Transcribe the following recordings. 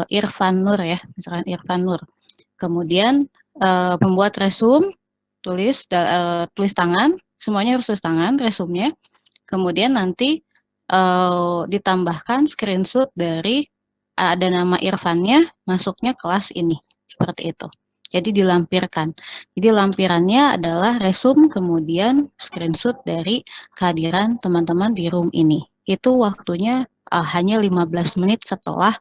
Irfan Nur ya, misalkan Irfan Nur. Kemudian membuat resume, tulis tangan, semuanya harus tulis tangan resumenya. Kemudian nanti ditambahkan screenshot dari ada nama Irfannya masuknya kelas ini, seperti itu. Jadi dilampirkan. Jadi lampirannya adalah resume kemudian screenshot dari kehadiran teman-teman di room ini. Itu waktunya hanya 15 menit setelah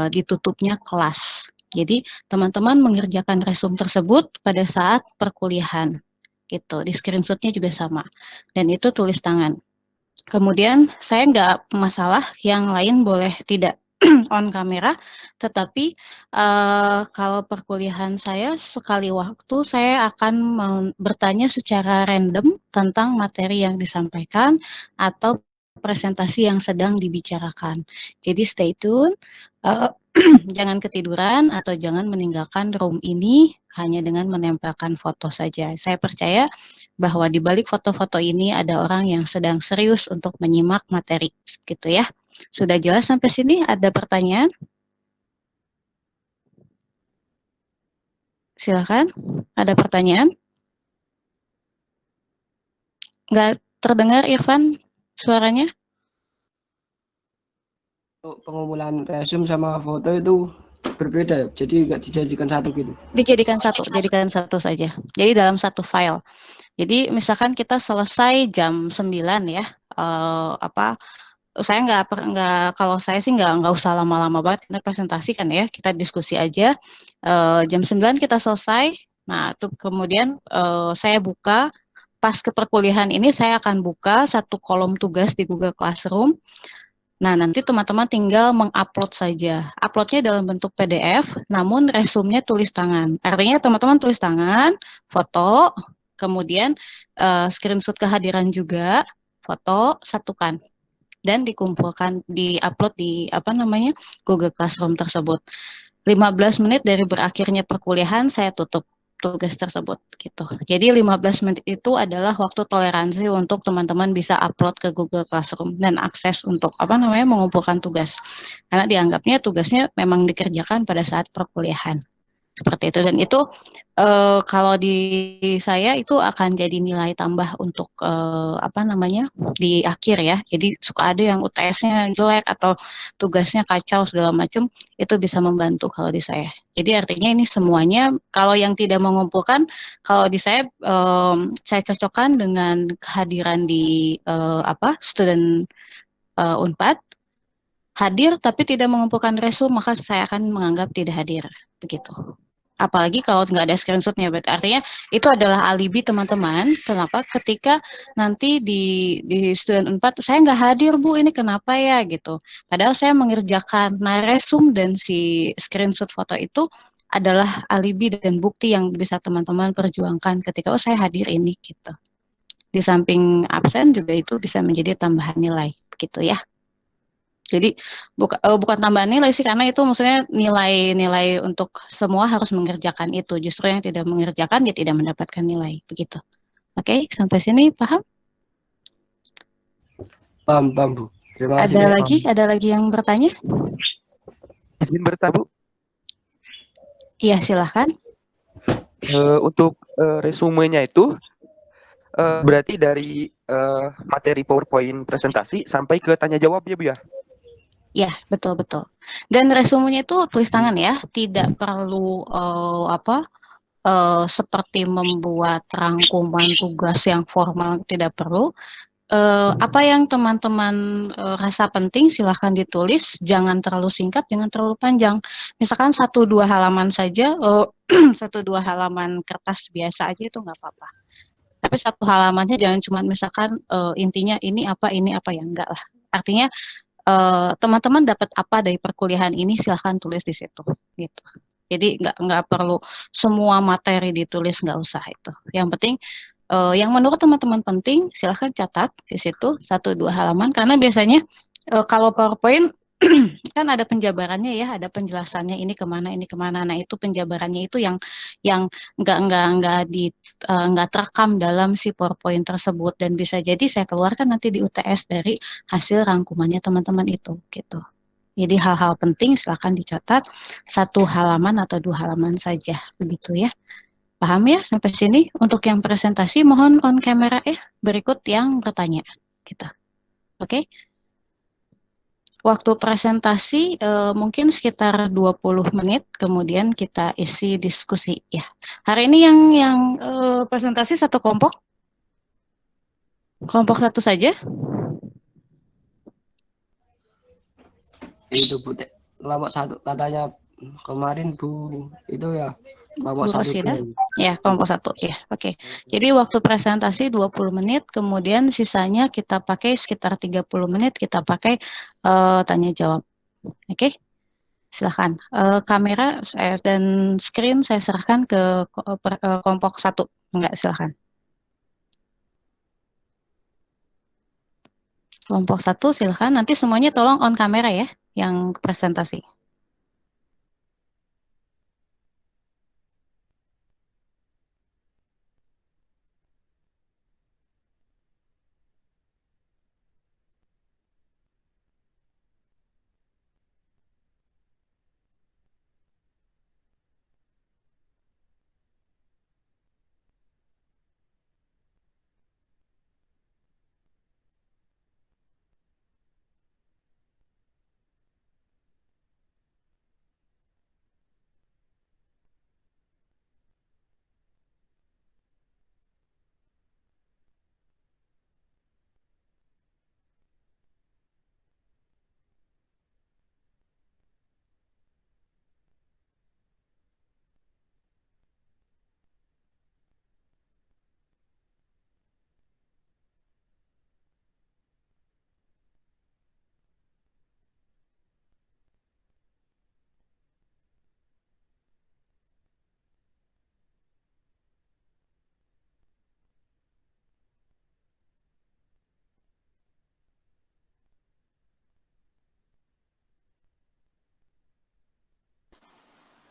ditutupnya kelas. Jadi teman-teman mengerjakan resume tersebut pada saat perkuliahan. Gitu. Di screenshotnya juga sama. Dan itu tulis tangan. Kemudian saya nggak masalah, yang lain boleh tidak on kamera, tetapi kalau perkuliahan saya sekali waktu saya akan bertanya secara random tentang materi yang disampaikan atau presentasi yang sedang dibicarakan. Jadi stay tune, jangan ketiduran atau jangan meninggalkan room ini hanya dengan menempelkan foto saja. Saya percaya bahwa di balik foto-foto ini ada orang yang sedang serius untuk menyimak materi, gitu ya. Sudah jelas sampai sini? Ada pertanyaan? Silakan. Ada pertanyaan? Nggak terdengar, Irfan, suaranya? Untuk pengumpulan resume sama foto itu berbeda ya, jadi nggak dijadikan satu gitu. Jadikan satu saja. Jadi dalam satu file. Jadi misalkan kita selesai jam 9 ya, saya nggak kalau saya sih nggak usah lama-lama banget kita presentasi kan ya, kita diskusi aja. Jam 9 kita selesai. Nah, itu kemudian saya buka pas ke perkuliahan ini saya akan buka satu kolom tugas di Google Classroom. Nah, nanti teman-teman tinggal mengupload saja. Uploadnya dalam bentuk PDF, namun resumenya tulis tangan. Artinya teman-teman tulis tangan, foto, kemudian screenshot kehadiran juga, foto, satukan dan dikumpulkan, di-upload di Google Classroom tersebut. 15 menit dari berakhirnya perkuliahan saya tutup tugas tersebut gitu. Jadi 15 menit itu adalah waktu toleransi untuk teman-teman bisa upload ke Google Classroom dan akses untuk mengumpulkan tugas. Karena dianggapnya tugasnya memang dikerjakan pada saat perkuliahan. Seperti itu, dan itu kalau di saya itu akan jadi nilai tambah untuk di akhir ya. Jadi suka ada yang UTS-nya jelek atau tugasnya kacau segala macam, itu bisa membantu kalau di saya. Jadi artinya ini semuanya kalau yang tidak mengumpulkan, kalau di saya cocokkan dengan kehadiran di student Unpad hadir tapi tidak mengumpulkan resume, maka saya akan menganggap tidak hadir begitu. Apalagi kalau nggak ada screenshotnya, berarti artinya itu adalah alibi teman-teman. Kenapa ketika nanti di student 4 saya nggak hadir Bu, ini kenapa ya gitu. Padahal saya mengerjakan. Nah, resume dan si screenshot foto itu adalah alibi dan bukti yang bisa teman-teman perjuangkan ketika saya hadir ini gitu. Di samping absen juga itu bisa menjadi tambahan nilai gitu ya. Jadi bukan tambahan nilai sih, karena itu maksudnya nilai-nilai untuk semua harus mengerjakan itu. Justru yang tidak mengerjakan dia tidak mendapatkan nilai, begitu. Oke, sampai sini paham? Paham, paham Bu. Terima kasih Bu. Ada lagi yang bertanya? Izin bertanya Bu. Iya, silahkan. Untuk resumenya itu berarti dari materi PowerPoint presentasi sampai ke tanya jawab ya Bu ya? Ya, betul-betul. Dan resumenya itu tulis tangan ya, tidak perlu seperti membuat rangkuman tugas yang formal, tidak perlu. Apa yang teman-teman rasa penting silahkan ditulis, jangan terlalu singkat, jangan terlalu panjang. Misalkan 1-2 halaman saja, 1-2 halaman kertas biasa aja itu nggak apa-apa. Tapi 1 halamannya jangan cuma misalkan intinya ini apa ya, enggak lah. Artinya teman-teman dapat apa dari perkuliahan ini silahkan tulis di situ gitu. Jadi nggak perlu semua materi ditulis, nggak usah itu. Yang penting yang menurut teman-teman penting silahkan catat di situ 1-2 halaman, karena biasanya kalau PowerPoint kan ada penjabarannya ya, ada penjelasannya ini kemana ini kemana. Nah itu penjabarannya itu yang nggak terekam dalam si PowerPoint tersebut, dan bisa jadi saya keluarkan nanti di UTS dari hasil rangkumannya teman-teman itu gitu. Jadi hal-hal penting silakan dicatat 1 halaman atau 2 halaman saja, begitu ya. Paham ya sampai sini? Untuk yang presentasi mohon on camera ya. Berikut yang bertanya kita. Oke. Waktu presentasi mungkin sekitar 20 menit, kemudian kita isi diskusi ya. Hari ini yang presentasi satu kelompok? Kelompok satu saja? Itu Bu, kelompok satu katanya kemarin Bu itu ya kelompok Bu satu Rosida? doang. Ya, kelompok satu ya. Oke. Jadi waktu presentasi 20 menit, kemudian sisanya kita pakai sekitar 30 menit kita pakai tanya jawab. Oke. Silakan. Kamera dan screen saya serahkan ke kelompok satu. Enggak, silakan. Kelompok satu silakan. Nanti semuanya tolong on kamera ya, yang presentasi.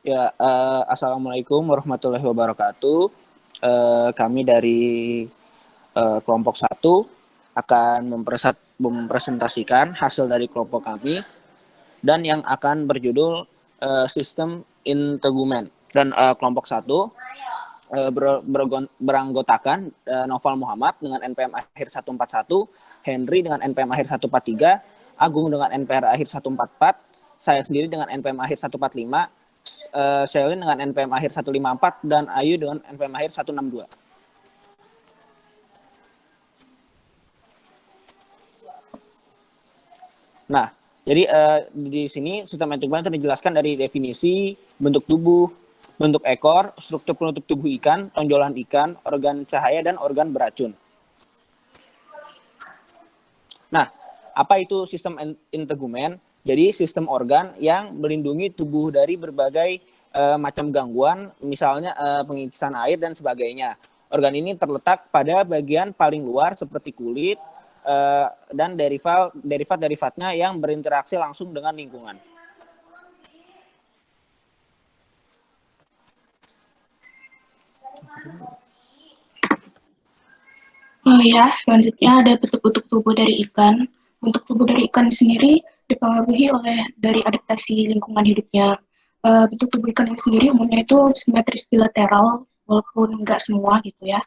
Ya, Assalamualaikum warahmatullahi wabarakatuh. Kami dari kelompok 1 akan mempresentasikan hasil dari kelompok kami dan yang akan berjudul Sistem Integumen. Dan kelompok 1 beranggotakan Noval Muhammad dengan NPM akhir 141, Henry dengan NPM akhir 143, Agung dengan NPR akhir 144, saya sendiri dengan NPM akhir 145, Shelin dengan NPM akhir 154, dan Ayu dengan NPM akhir 162. Nah, jadi di sini sistem integumen itu dijelaskan dari definisi, bentuk tubuh, bentuk ekor, struktur penutup tubuh ikan, tonjolan ikan, organ cahaya, dan organ beracun. Nah, apa itu sistem integumen? Jadi sistem organ yang melindungi tubuh dari berbagai macam gangguan, misalnya pengikisan air dan sebagainya. Organ ini terletak pada bagian paling luar seperti kulit dan derivat-derivatnya yang berinteraksi langsung dengan lingkungan. Oh ya, selanjutnya ada bentuk-bentuk tubuh dari ikan. Bentuk tubuh dari ikan sendiri dipengaruhi oleh dari adaptasi lingkungan hidupnya. Bentuk tubuh ikan ini sendiri umumnya itu simetris bilateral, walaupun nggak semua gitu ya.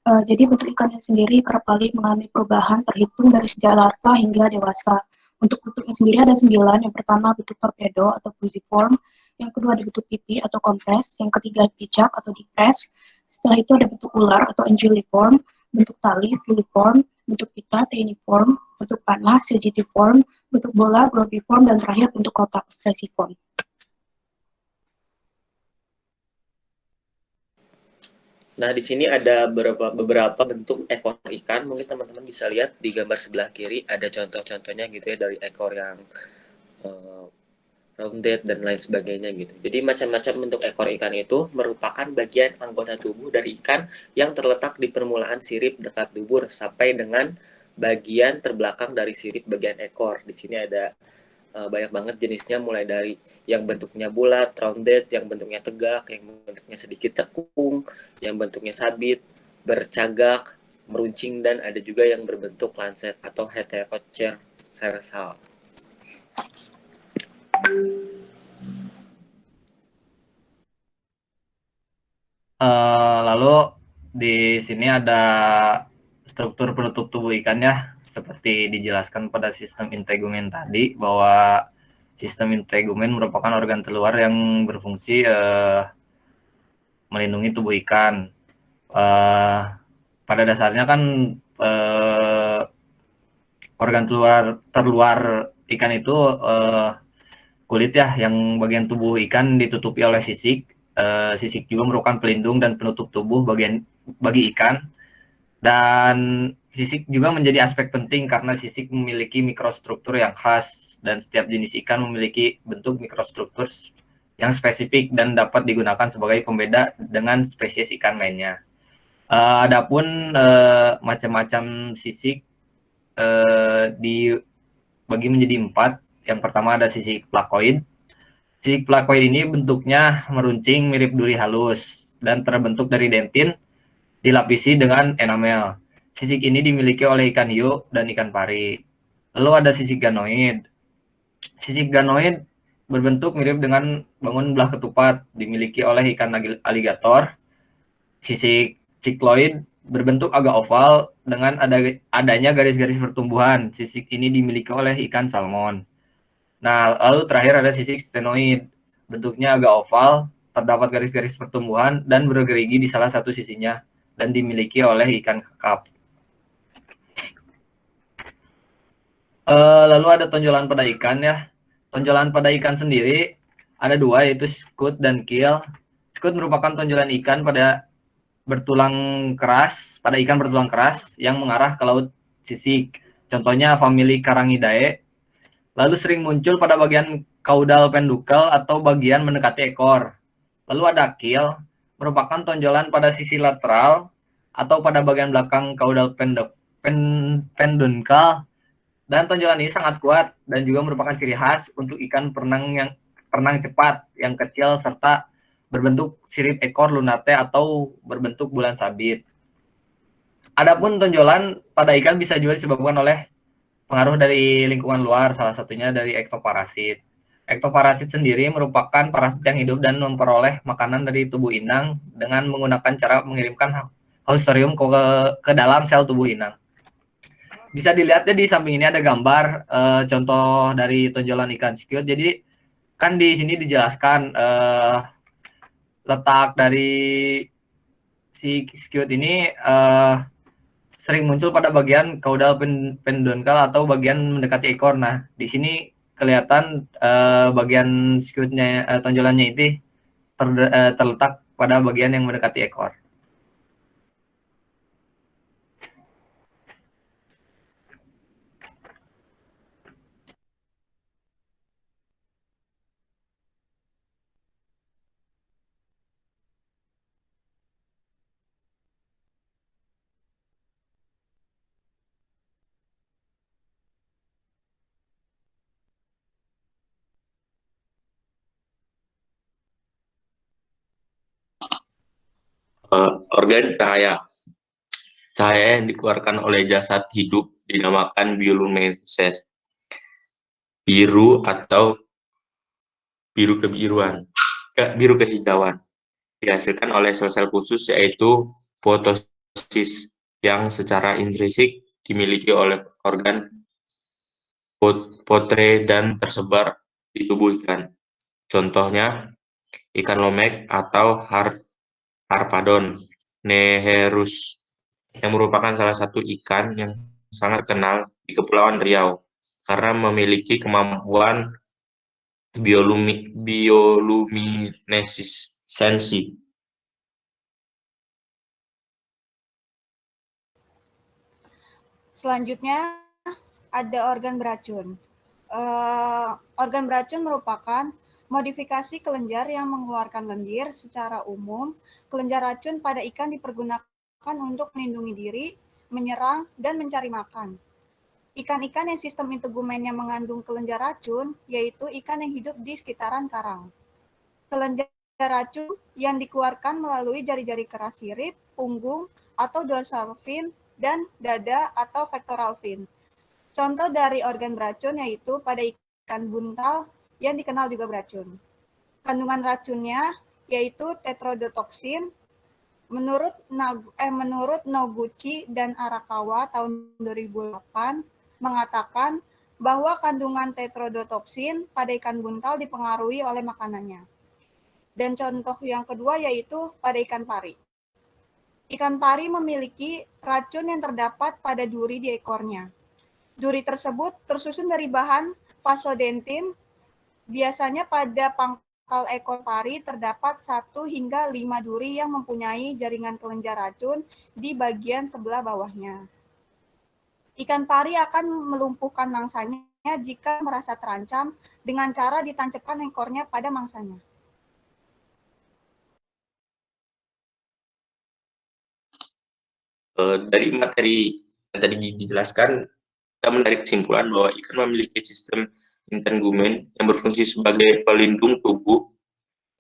Jadi bentuk ikan sendiri kerap kali mengalami perubahan terhitung dari sejak larva hingga dewasa. Untuk bentuknya sendiri ada 9. Yang pertama bentuk torpedo atau fusiform, yang kedua ada bentuk pipi atau kompres, yang ketiga picak atau dipres. Setelah itu ada bentuk ular atau anguilliform, bentuk tali, filiform, bentuk pita, teniform, bentuk panah, sagittiform, bentuk bola, globiform, dan terakhir bentuk kotak, stresiform. Nah, di sini ada beberapa bentuk ekor ikan. Mungkin teman-teman bisa lihat di gambar sebelah kiri ada contoh-contohnya gitu ya, dari ekor yang rounded dan lain sebagainya gitu. Jadi macam-macam bentuk ekor ikan itu merupakan bagian anggota tubuh dari ikan yang terletak di permulaan sirip dekat dubur sampai dengan bagian terbelakang dari sirip bagian ekor. Di sini ada banyak banget jenisnya, mulai dari yang bentuknya bulat, rounded, yang bentuknya tegak, yang bentuknya sedikit cekung, yang bentuknya sabit, bercagak, meruncing, dan ada juga yang berbentuk lancet atau heterocercel. Lalu di sini ada struktur penutup tubuh ikan ya, seperti dijelaskan pada sistem integumen tadi, bahwa sistem integumen merupakan organ terluar yang berfungsi melindungi tubuh ikan. Pada dasarnya kan organ terluar ikan itu kulit ya, yang bagian tubuh ikan ditutupi oleh sisik. Sisik juga merupakan pelindung dan penutup tubuh bagi ikan. Dan sisik juga menjadi aspek penting karena sisik memiliki mikrostruktur yang khas dan setiap jenis ikan memiliki bentuk mikrostruktur yang spesifik dan dapat digunakan sebagai pembeda dengan spesies ikan lainnya. Adapun macam-macam sisik dibagi menjadi 4. Yang pertama ada sisik plakoid. Sisik plakoid ini bentuknya meruncing mirip duri halus dan terbentuk dari dentin dilapisi dengan enamel. Sisik ini dimiliki oleh ikan hiu dan ikan pari. Lalu ada sisik ganoid. Sisik ganoid berbentuk mirip dengan bangun belah ketupat, dimiliki oleh ikan aligator. Sisik cikloid berbentuk agak oval dengan adanya garis-garis pertumbuhan. Sisik ini dimiliki oleh ikan salmon. Nah, lalu terakhir ada sisik stenoid. Bentuknya agak oval, terdapat garis-garis pertumbuhan dan bergerigi di salah satu sisinya dan dimiliki oleh ikan kakap. Lalu ada tonjolan pada ikan ya. Tonjolan pada ikan sendiri ada 2, yaitu skut dan keel. Skut merupakan tonjolan ikan pada ikan bertulang keras yang mengarah ke laut sisik. Contohnya famili Carangidae. Lalu sering muncul pada bagian caudal pendukel atau bagian mendekati ekor. Lalu ada keel, merupakan tonjolan pada sisi lateral atau pada bagian belakang caudal pendunkel. Dan tonjolan ini sangat kuat dan juga merupakan ciri khas untuk ikan perenang cepat yang kecil serta berbentuk sirip ekor lunate atau berbentuk bulan sabit. Adapun tonjolan pada ikan bisa juga disebabkan oleh pengaruh dari lingkungan luar, salah satunya dari ektoparasit. Ektoparasit sendiri merupakan parasit yang hidup dan memperoleh makanan dari tubuh inang dengan menggunakan cara mengirimkan haustorium ke dalam sel tubuh inang. Bisa dilihatnya di samping ini ada gambar contoh dari tonjolan ikan skut. Jadi kan di sini dijelaskan letak dari si skut ini sering muncul pada bagian caudal pendunkel atau bagian mendekati ekor. Nah, di sini kelihatan bagian skutnya, tonjolannya itu terletak pada bagian yang mendekati ekor. Organ cahaya. Cahaya yang dikeluarkan oleh jasad hidup dinamakan bioluminescens. Biru atau biru kebiruan, biru kehijauan. Dihasilkan oleh sel-sel khusus yaitu fotosis yang secara intrinsik dimiliki oleh organ fotre dan tersebar di tubuh ikan. Contohnya ikan lomek atau harpadon neherus yang merupakan salah satu ikan yang sangat terkenal di Kepulauan Riau karena memiliki kemampuan bioluminesensi. Selanjutnya ada organ beracun. Organ beracun merupakan modifikasi kelenjar yang mengeluarkan lendir. Secara umum, kelenjar racun pada ikan dipergunakan untuk melindungi diri, menyerang, dan mencari makan. Ikan-ikan yang sistem integumennya mengandung kelenjar racun, yaitu ikan yang hidup di sekitaran karang. Kelenjar racun yang dikeluarkan melalui jari-jari keras sirip, punggung, atau dorsal fin, dan dada atau pectoral fin. Contoh dari organ beracun yaitu pada ikan buntal yang dikenal juga beracun. Kandungan racunnya yaitu tetrodotoxin. Menurut Noguchi dan Arakawa tahun 2008 mengatakan bahwa kandungan tetrodotoxin pada ikan buntal dipengaruhi oleh makanannya. Dan contoh yang kedua yaitu pada ikan pari. Ikan pari memiliki racun yang terdapat pada duri di ekornya. Duri tersebut tersusun dari bahan fasodentin. Biasanya pada pangkal ekor pari terdapat 1 hingga 5 duri yang mempunyai jaringan kelenjar racun di bagian sebelah bawahnya. Ikan pari akan melumpuhkan mangsanya jika merasa terancam dengan cara ditancapkan ekornya pada mangsanya. Dari materi yang tadi dijelaskan, kita menarik kesimpulan bahwa ikan memiliki sistem integumen yang berfungsi sebagai pelindung tubuh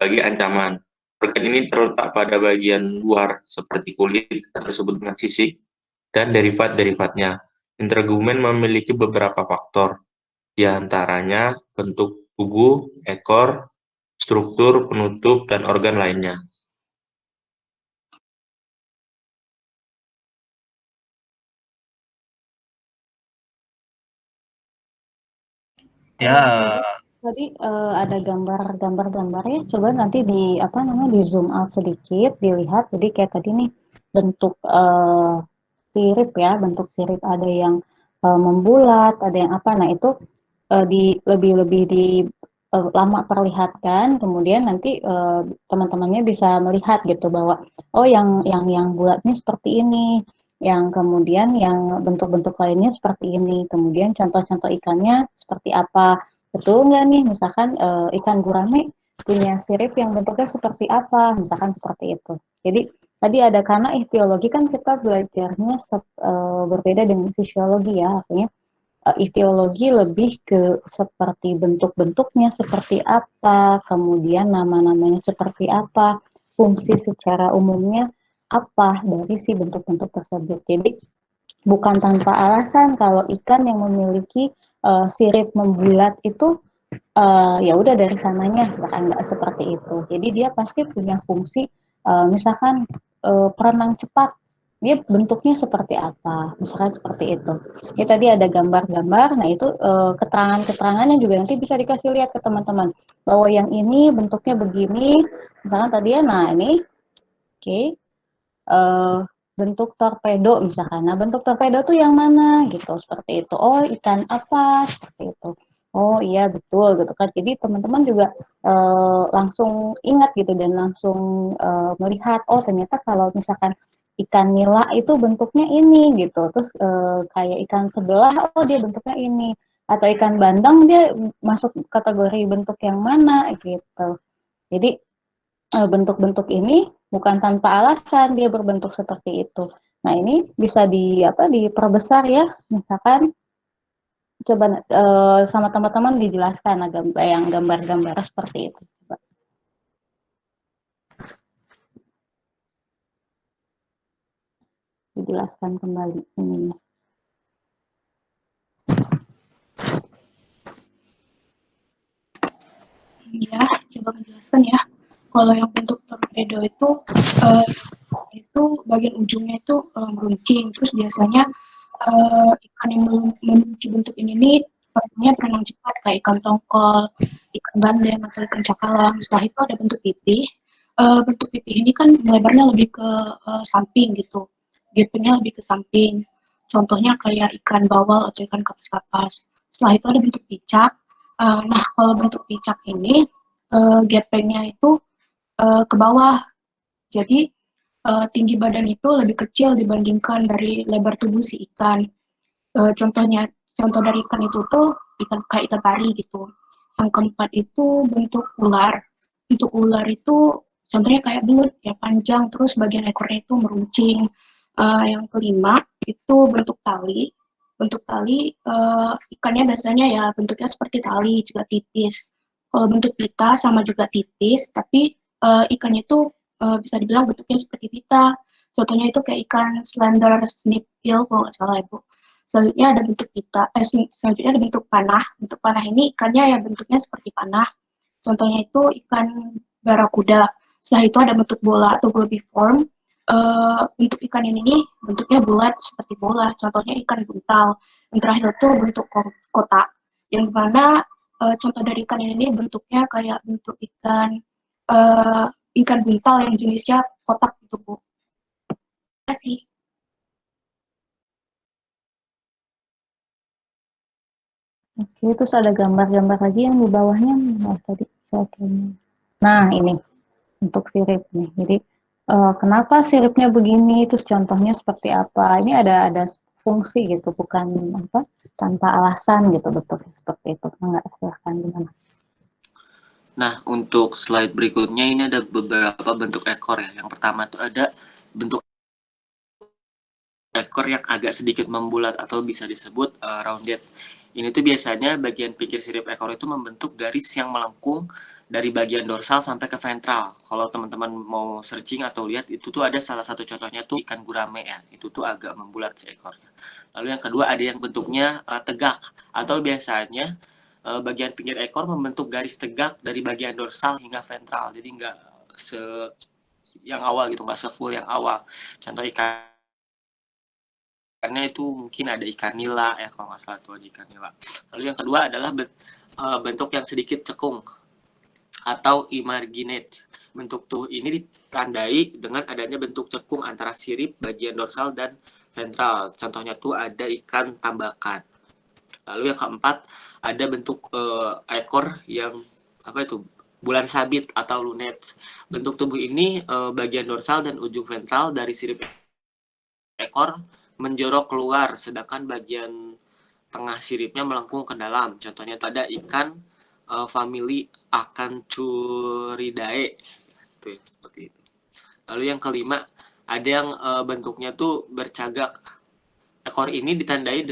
bagi ancaman. Organ ini terletak pada bagian luar seperti kulit atau disebut dengan sisik dan derivat-derivatnya. Integumen memiliki beberapa faktor, di antaranya bentuk tubuh, ekor, struktur, penutup, dan organ lainnya. Ya, Tadi ada gambar ya. Coba nanti di zoom out sedikit, dilihat. Jadi kayak tadi nih bentuk sirip ya, bentuk sirip ada yang membulat, ada yang apa. Nah itu lebih di lama perlihatkan. Kemudian nanti teman-temannya bisa melihat gitu bahwa oh yang bulat ini seperti ini, yang kemudian yang bentuk-bentuk lainnya seperti ini. Kemudian contoh-contoh ikannya seperti apa. Betul nggak nih, misalkan ikan gurame punya sirip yang bentuknya seperti apa, misalkan seperti itu. Jadi tadi ada karena ichtiologi kan kita belajarnya berbeda dengan fisiologi ya, artinya ichtiologi lebih ke seperti bentuk-bentuknya seperti apa, kemudian nama-namanya seperti apa, fungsi secara umumnya apa dari si bentuk-bentuk tersebut. Jadi bukan tanpa alasan kalau ikan yang memiliki sirip membulat itu ya udah dari sananya, bahkan nggak seperti itu. Jadi dia pasti punya fungsi, misalkan perenang cepat, dia bentuknya seperti apa, misalkan seperti itu. Ini tadi ada gambar-gambar, nah itu keterangan-keterangannya juga nanti bisa dikasih lihat ke teman-teman bahwa yang ini bentuknya begini, misalkan tadi ya, nah ini, oke. Bentuk torpedo misalkan. Nah, bentuk torpedo tuh yang mana gitu, seperti itu. Oh, ikan apa? Seperti itu. Oh, iya betul gitu kan. Jadi teman-teman juga langsung ingat gitu dan langsung melihat oh ternyata kalau misalkan ikan nila itu bentuknya ini gitu. Terus kayak ikan sebelah oh dia bentuknya ini. Atau ikan bandeng dia masuk kategori bentuk yang mana gitu. Jadi bentuk-bentuk ini bukan tanpa alasan dia berbentuk seperti itu. Nah, ini bisa diperbesar ya. Misalkan coba sama teman-teman dijelaskan yang gambar-gambar seperti itu. Coba. Dijelaskan kembali ininya. Ya, coba menjelaskan ya. Kalau yang bentuk torpedo itu bagian ujungnya itu meruncing. Terus biasanya ikan yang memiliki bentuk ini nih berenang cepat kayak ikan tongkol, ikan bandeng atau ikan cakalang. Setelah itu ada bentuk pipih. Bentuk pipih ini kan lebarnya lebih ke samping gitu, gapingnya lebih ke samping. Contohnya kayak ikan bawal atau ikan kapas-kapas. Setelah itu ada bentuk picak. Nah, kalau bentuk picak ini gapingnya itu ke bawah. Jadi tinggi badan itu lebih kecil dibandingkan dari lebar tubuh si ikan. Contoh dari ikan itu tuh kayak ikan pari gitu. Yang keempat itu bentuk ular. Bentuk ular itu contohnya kayak belut ya, panjang, terus bagian ekornya itu meruncing. Yang kelima itu bentuk tali. Bentuk tali ikannya biasanya ya bentuknya seperti tali, juga tipis. Kalau bentuk pita sama juga tipis, tapi ikannya itu bisa dibilang bentuknya seperti pita. Contohnya itu kayak ikan slender snake eel kalau nggak salah ya Bu. Selanjutnya ada bentuk pita, selanjutnya ada bentuk panah. Bentuk panah ini ikannya yang bentuknya seperti panah. Contohnya itu ikan barakuda. Setelah itu ada bentuk bola atau globiform. Bentuk ikan ini bentuknya bulat seperti bola. Contohnya ikan buntal. Yang terakhir itu bentuk kotak. Yang mana contoh dari ikan ini bentuknya kayak bentuk ikan buntal yang jenisnya kotak gitu, Bu. Terima kasih. Oke, terus ada gambar-gambar lagi yang di bawahnya tadi. Nah, ini untuk sirip nih. Jadi kenapa siripnya begini? Terus contohnya seperti apa? Ini ada fungsi gitu, bukan apa tanpa alasan gitu, betul seperti itu. Enggak, silahkan gimana? Nah, untuk slide berikutnya ini ada beberapa bentuk ekor ya. Yang pertama itu ada bentuk ekor yang agak sedikit membulat atau bisa disebut rounded. Ini tuh biasanya bagian pinggir sirip ekor itu membentuk garis yang melengkung dari bagian dorsal sampai ke ventral. Kalau teman-teman mau searching atau lihat, itu tuh ada salah satu contohnya tuh ikan gurame ya. Itu tuh agak membulat si ekornya. Lalu yang kedua ada yang bentuknya tegak, atau biasanya bagian pinggir ekor membentuk garis tegak dari bagian dorsal hingga ventral. Jadi nggak yang awal gitu, nggak se-full yang awal. Contoh ikan karena itu mungkin ada ikan nila ya, kalau nggak salah itu ada ikan nila. Lalu yang kedua adalah bentuk yang sedikit cekung atau emarginate. Bentuk tuh ini ditandai dengan adanya bentuk cekung antara sirip bagian dorsal dan ventral. Contohnya tuh ada ikan tambakan. Lalu yang keempat ada bentuk ekor yang apa itu, bulan sabit atau lunettes. Bentuk tubuh ini bagian dorsal dan ujung ventral dari sirip ekor menjorok keluar, sedangkan bagian tengah siripnya melengkung ke dalam. Contohnya itu ada ikan famili Acanthuridae. Tuh, seperti itu. Lalu yang kelima, ada yang bentuknya tuh bercagak. Ekor ini ditandai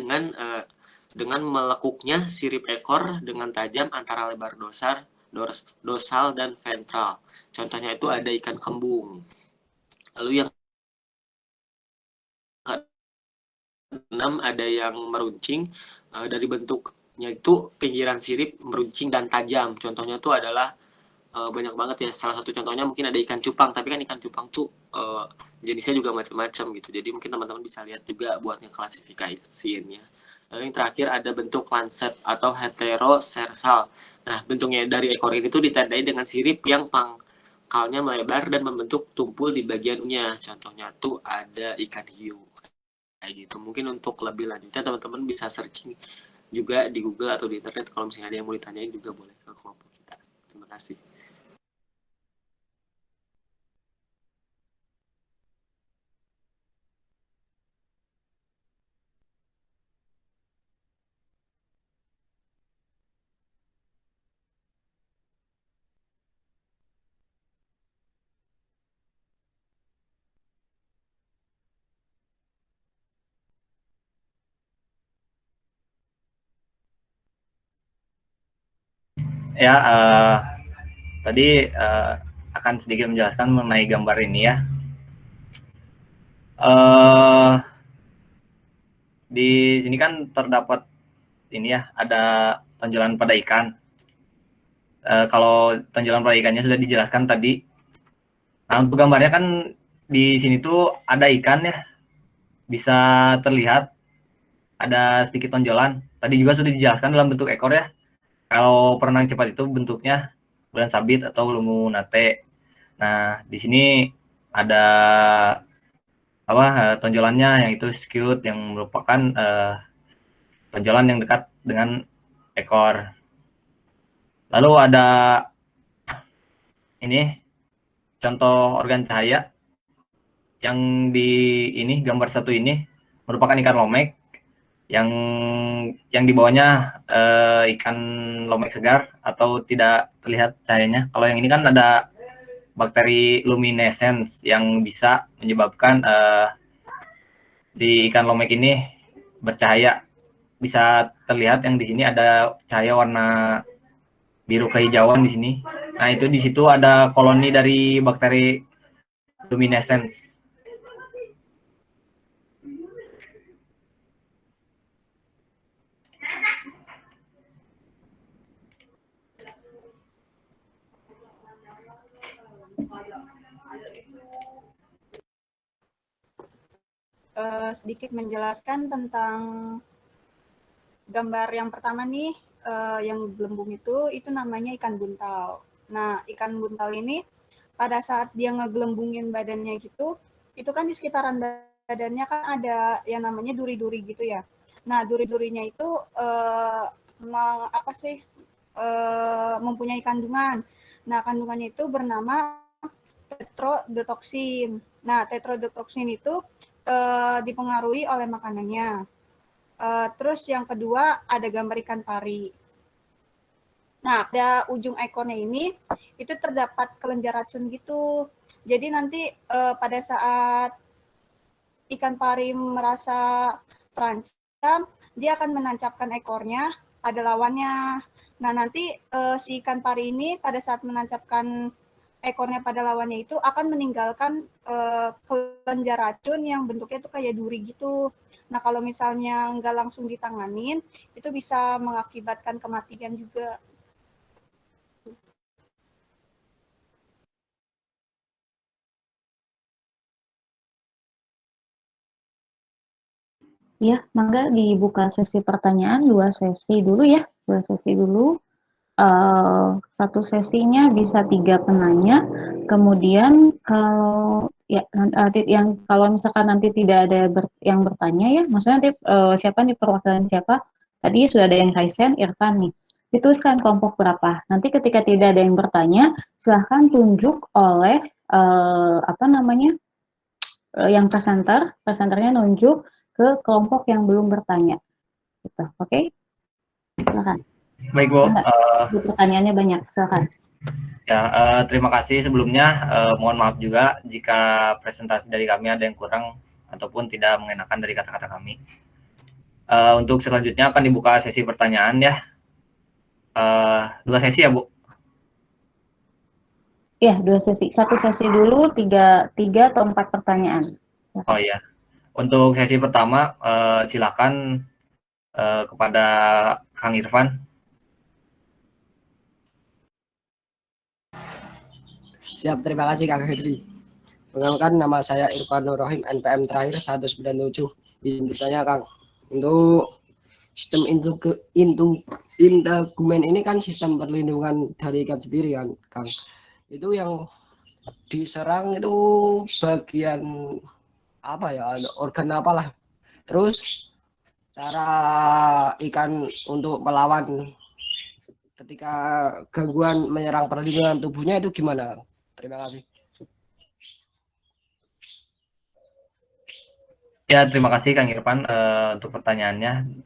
dengan melekuknya sirip ekor dengan tajam antara lebar dorsal dan ventral. Contohnya itu ada ikan kembung. Lalu yang keenam ada yang meruncing, dari bentuknya itu pinggiran sirip meruncing dan tajam. Contohnya itu adalah banyak banget ya. Salah satu contohnya mungkin ada ikan cupang, tapi kan ikan cupang tuh jenisnya juga macam-macam gitu. Jadi mungkin teman-teman bisa lihat juga buat ngeklasifikasiinnya. Lalu yang terakhir ada bentuk lancet atau heterosersal. Nah, bentuknya dari ekor ini tuh ditandai dengan sirip yang pangkalnya melebar dan membentuk tumpul di bagian nya. Contohnya tuh ada ikan hiu. Kayak gitu. Mungkin untuk lebih lanjutnya teman-teman bisa searching juga di Google atau di internet. Kalau misalnya ada yang mau ditanyain juga boleh ke kelompok kita. Terima kasih. Ya, tadi akan sedikit menjelaskan mengenai gambar ini ya. Di sini kan terdapat ini ya, ada tonjolan pada ikan. Kalau tonjolan pada ikannya sudah dijelaskan tadi. Nah, untuk gambarnya kan di sini tuh ada ikan ya, bisa terlihat ada sedikit tonjolan. Tadi juga sudah dijelaskan dalam bentuk ekor ya. Kalau perenang cepat itu bentuknya bulan sabit atau lumu nate. Nah, di sini ada tonjolannya yang itu skewed, yang merupakan tonjolan yang dekat dengan ekor. Lalu ada ini contoh organ cahaya yang di ini gambar satu ini merupakan ikan lomek yang di bawahnya ikan lomek segar atau tidak terlihat cahayanya. Kalau yang ini kan ada bakteri luminescence yang bisa menyebabkan si ikan lomek ini bercahaya. Bisa terlihat yang di sini ada cahaya warna biru kehijauan di sini. Nah, itu di situ ada koloni dari bakteri luminescence. sedikit menjelaskan tentang gambar yang pertama nih, yang gelembung itu namanya ikan buntal. Nah, ikan buntal ini pada saat dia ngegelembungin badannya gitu, itu kan di sekitaran badannya kan ada yang namanya duri-duri gitu ya. Nah, duri-durinya itu mempunyai kandungan. Nah, kandungannya itu bernama tetrodotoksin. Nah, tetrodotoksin itu dipengaruhi oleh makanannya. Terus yang kedua ada gambar ikan pari. Nah, pada ujung ekornya ini itu terdapat kelenjar racun gitu. Jadi nanti pada saat ikan pari merasa terancam, dia akan menancapkan ekornya pada lawannya. Nah, nanti si ikan pari ini pada saat menancapkan ekornya pada lawannya itu akan meninggalkan kelenjar racun yang bentuknya itu kayak duri gitu. Nah, kalau misalnya nggak langsung ditanganin, itu bisa mengakibatkan kematian juga. Ya, mangga dibuka sesi pertanyaan, 2 sesi dulu ya, 2 sesi dulu. Satu sesinya bisa 3 penanya, kemudian kalau ya yang kalau misalkan nanti tidak ada yang bertanya ya, maksudnya nanti siapa nih perwakilan siapa? Tadi sudah ada yang Raisen, Irfan nih. Dituliskan kelompok berapa. Nanti ketika tidak ada yang bertanya, silahkan tunjuk oleh yang presenternya nunjuk ke kelompok yang belum bertanya. Gitu, oke? Silakan. Baik, Bu. Pertanyaannya banyak, silakan. Ya, terima kasih sebelumnya. Mohon maaf juga jika presentasi dari kami ada yang kurang ataupun tidak mengenakan dari kata-kata kami. Untuk selanjutnya akan dibuka sesi pertanyaan ya. 2 sesi ya, Bu? Iya, 2 sesi. 1 sesi dulu, 3 atau 4 pertanyaan. Oh iya. Untuk sesi pertama, silakan kepada Kang Irfan. Siap, terima kasih Kang Henry. Perkenalkan, nama saya Irfan Nur Rohim, NPM terakhir 197. Izin bertanya Kang, untuk sistem integumen ini kan sistem perlindungan dari ikan sendiri kan Kang. Itu yang diserang itu bagian apa ya, organ apalah. Terus cara ikan untuk melawan ketika gangguan menyerang perlindungan tubuhnya itu gimana? Terima kasih. Ya, terima kasih Kang Irfan untuk pertanyaannya.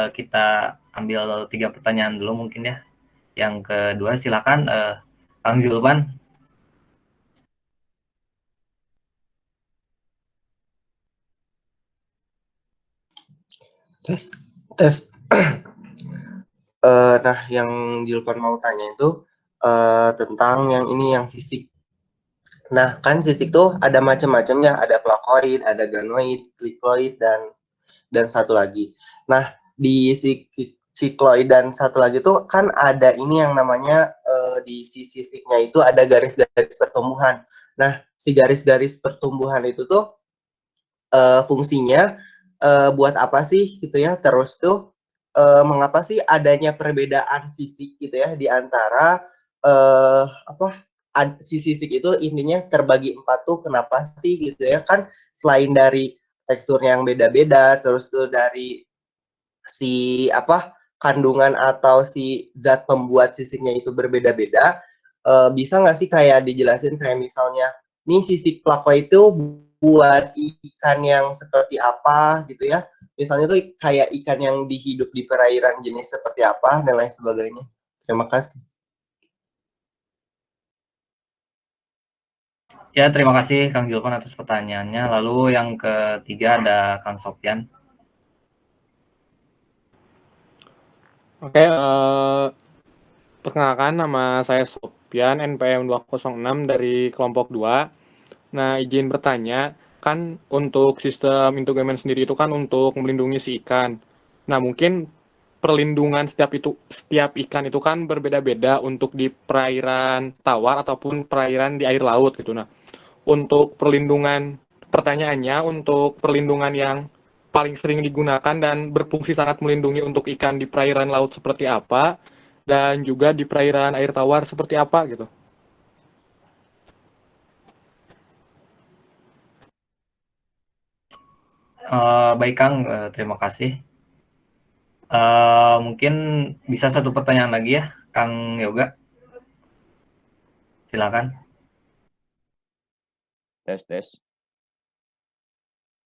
Kita ambil 3 pertanyaan dulu mungkin ya. Yang kedua silakan Kang Julpan. Tes. Nah, yang Julpan mau tanya itu tentang yang ini, yang sisik. Nah, kan sisik tuh ada macam-macam ya, ada plakoid, ada ganoid, cikloid, dan satu lagi. Nah, di cikloid dan satu lagi tuh kan ada ini yang namanya di sisi sisiknya itu ada garis-garis pertumbuhan. Nah, si garis-garis pertumbuhan itu tuh fungsinya buat apa sih gitu ya? Terus tuh mengapa sih adanya perbedaan sisik gitu ya di antara si sisik itu intinya terbagi 4 tuh kenapa sih gitu ya? Kan selain dari teksturnya yang beda-beda, terus tuh dari si kandungan atau si zat pembuat sisiknya itu berbeda-beda, bisa nggak sih kayak dijelasin kayak misalnya nih sisik plakoid itu buat ikan yang seperti apa gitu ya, misalnya tuh kayak ikan yang hidup di perairan jenis seperti apa dan lain sebagainya. Terima kasih. Ya, terima kasih Kang Julpan atas pertanyaannya. Lalu yang ketiga ada Kang Sofyan. Oke, perkenalkan nama saya Sofyan, NPM 206 dari kelompok 2. Nah, izin bertanya, kan untuk sistem integumen sendiri itu kan untuk melindungi si ikan. Nah, mungkin perlindungan setiap ikan itu kan berbeda-beda untuk di perairan tawar ataupun perairan di air laut gitu. Nah, untuk perlindungan pertanyaannya untuk perlindungan yang paling sering digunakan dan berfungsi sangat melindungi untuk ikan di perairan laut seperti apa, dan juga di perairan air tawar seperti apa gitu. Baik Kang, terima kasih. Mungkin bisa satu pertanyaan lagi ya, Kang Yoga. Silakan. Tes.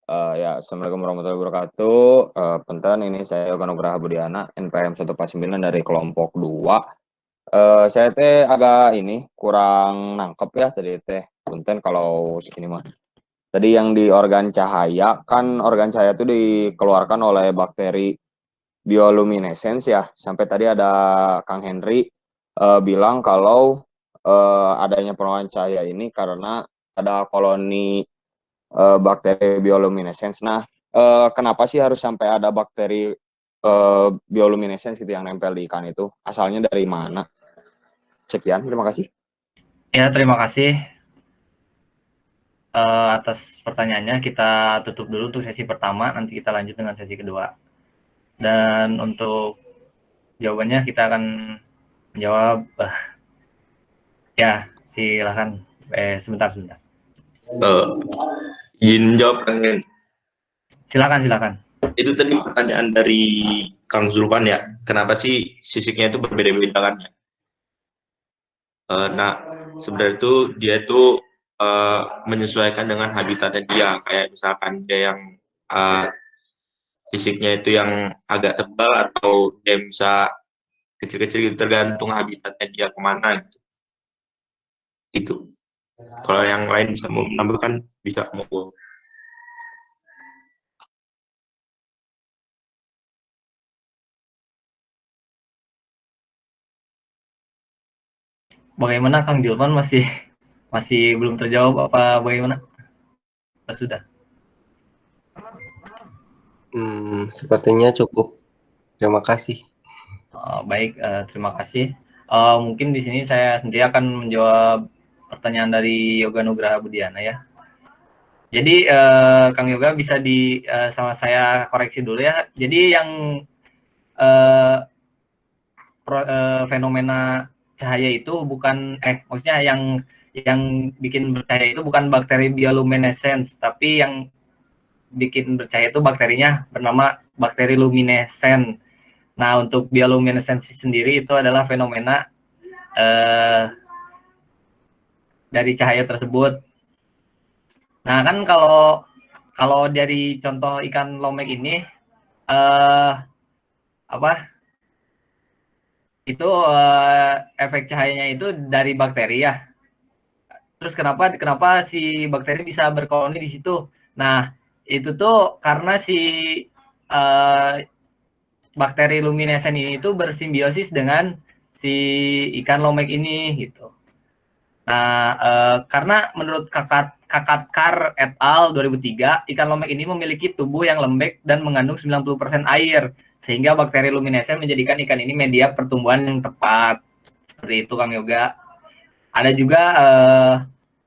Ya, Assalamualaikum warahmatullahi wabarakatuh. Punten, ini saya Yoga Nugraha Budiana, NPM 149 dari kelompok 2. Saya teh agak kurang nangkep ya tadi teh. Punten kalau segini mah. Tadi yang di organ cahaya, kan organ cahaya itu dikeluarkan oleh bakteri bioluminescence ya. Sampai tadi ada Kang Henry bilang kalau adanya penolakan cahaya ini karena ada koloni bakteri bioluminescence. Nah, kenapa sih harus sampai ada bakteri bioluminescence gitu yang nempel di ikan itu? Asalnya dari mana? Sekian, terima kasih. Ya, terima kasih atas pertanyaannya. Kita tutup dulu untuk sesi pertama, nanti kita lanjut dengan sesi kedua. Dan untuk jawabannya kita akan menjawab. Ya, silakan. Sebentar. Izin jawab Kang Hen. Silakan. Itu tadi pertanyaan dari Kang Zulfan ya, kenapa sih sisiknya itu berbeda-beda kan ya? Nah, sebenarnya itu dia itu menyesuaikan dengan habitatnya dia, kayak misalkan dia yang fisiknya itu yang agak tebal atau dia bisa kecil-kecil gitu, tergantung habitatnya dia kemana gitu. Itu. Kalau yang lain bisa mau menambahkan bisa mau. Bagaimana Kang Julman, masih belum terjawab apa bagaimana? Sudah. Sepertinya cukup. Terima kasih. Baik, terima kasih. Mungkin di sini saya sendiri akan menjawab pertanyaan dari Yoga Nugraha Budiana ya. Jadi Kang Yoga bisa sama saya koreksi dulu ya. Jadi yang fenomena cahaya itu bukan maksudnya yang bikin bercahaya itu bukan bakteri bioluminescence, tapi yang bikin bercahaya itu bakterinya bernama bakteri luminescent. Nah, untuk bioluminescence sendiri itu adalah fenomena dari cahaya tersebut. Nah, kan kalau dari contoh ikan lomek ini itu efek cahayanya itu dari bakteri ya. Terus kenapa si bakteri bisa berkoloni di situ? Nah, itu tuh karena si bakteri luminescent ini itu bersimbiosis dengan si ikan lomek ini gitu. Nah, karena menurut Kakatkar et al. 2003, ikan lomek ini memiliki tubuh yang lembek dan mengandung 90% air, sehingga bakteri luminescent menjadikan ikan ini media pertumbuhan yang tepat. Seperti itu Kang Yoga. Ada juga